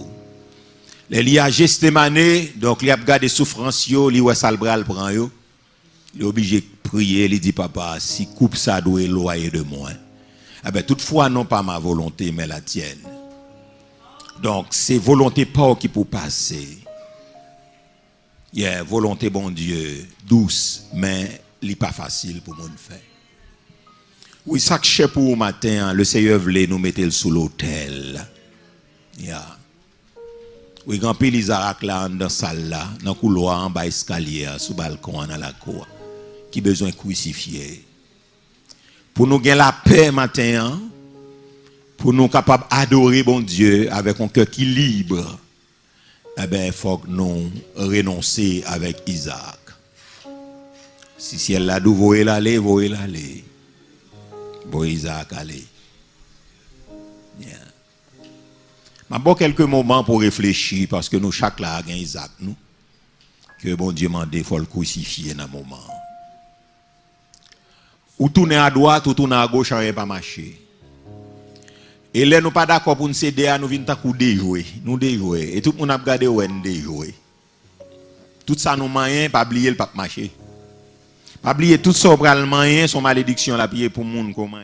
Il a Gethsémané, donc il a regardé souffrance yo, il ouais ça le bras le prend yo. Il est obligé de prier, il dit papa, si coupe ça doit éloigner de moi. Eh ben toutefois non pas ma volonté mais la tienne. Donc c'est volonté pas qui pour passer. Volonté bon Dieu, douce, mais il n'est pas facile pour nous faire. Oui, ça que je sais pour au matin, le Seigneur voulait nous mettre sous l'autel. Oui, quand il y a là dans la salle, là, dans le couloir, en bas escalier, sous le balcon, dans la cour, qui besoin de crucifier. Pour nous gagner la paix matin, pour nous capables d'adorer bon Dieu avec un cœur qui est libre. Eh bien, il faut que nous renoncer avec Isaac. Si elle l'a dit, voyez l'aller, voyez l'aller. Voyez Isaac aller. Je vais quelques moments pour réfléchir parce que nous, chaque là, avons Isaac, nous. Que bon Dieu m'a dit, il faut le crucifier dans un moment. Ou tourner à droite, ou tourner à gauche, on ne va pas marcher. Et là, nous pas d'accord pour nous céder, nous venons déjouer. Nous déjouer. Et tout le monde a regardé où nous déjouer. Tout ça, nous moyens, pas oublier le pape marché. Pas oublier tout ça, le moyen, son malédiction, la pied pour le monde, comment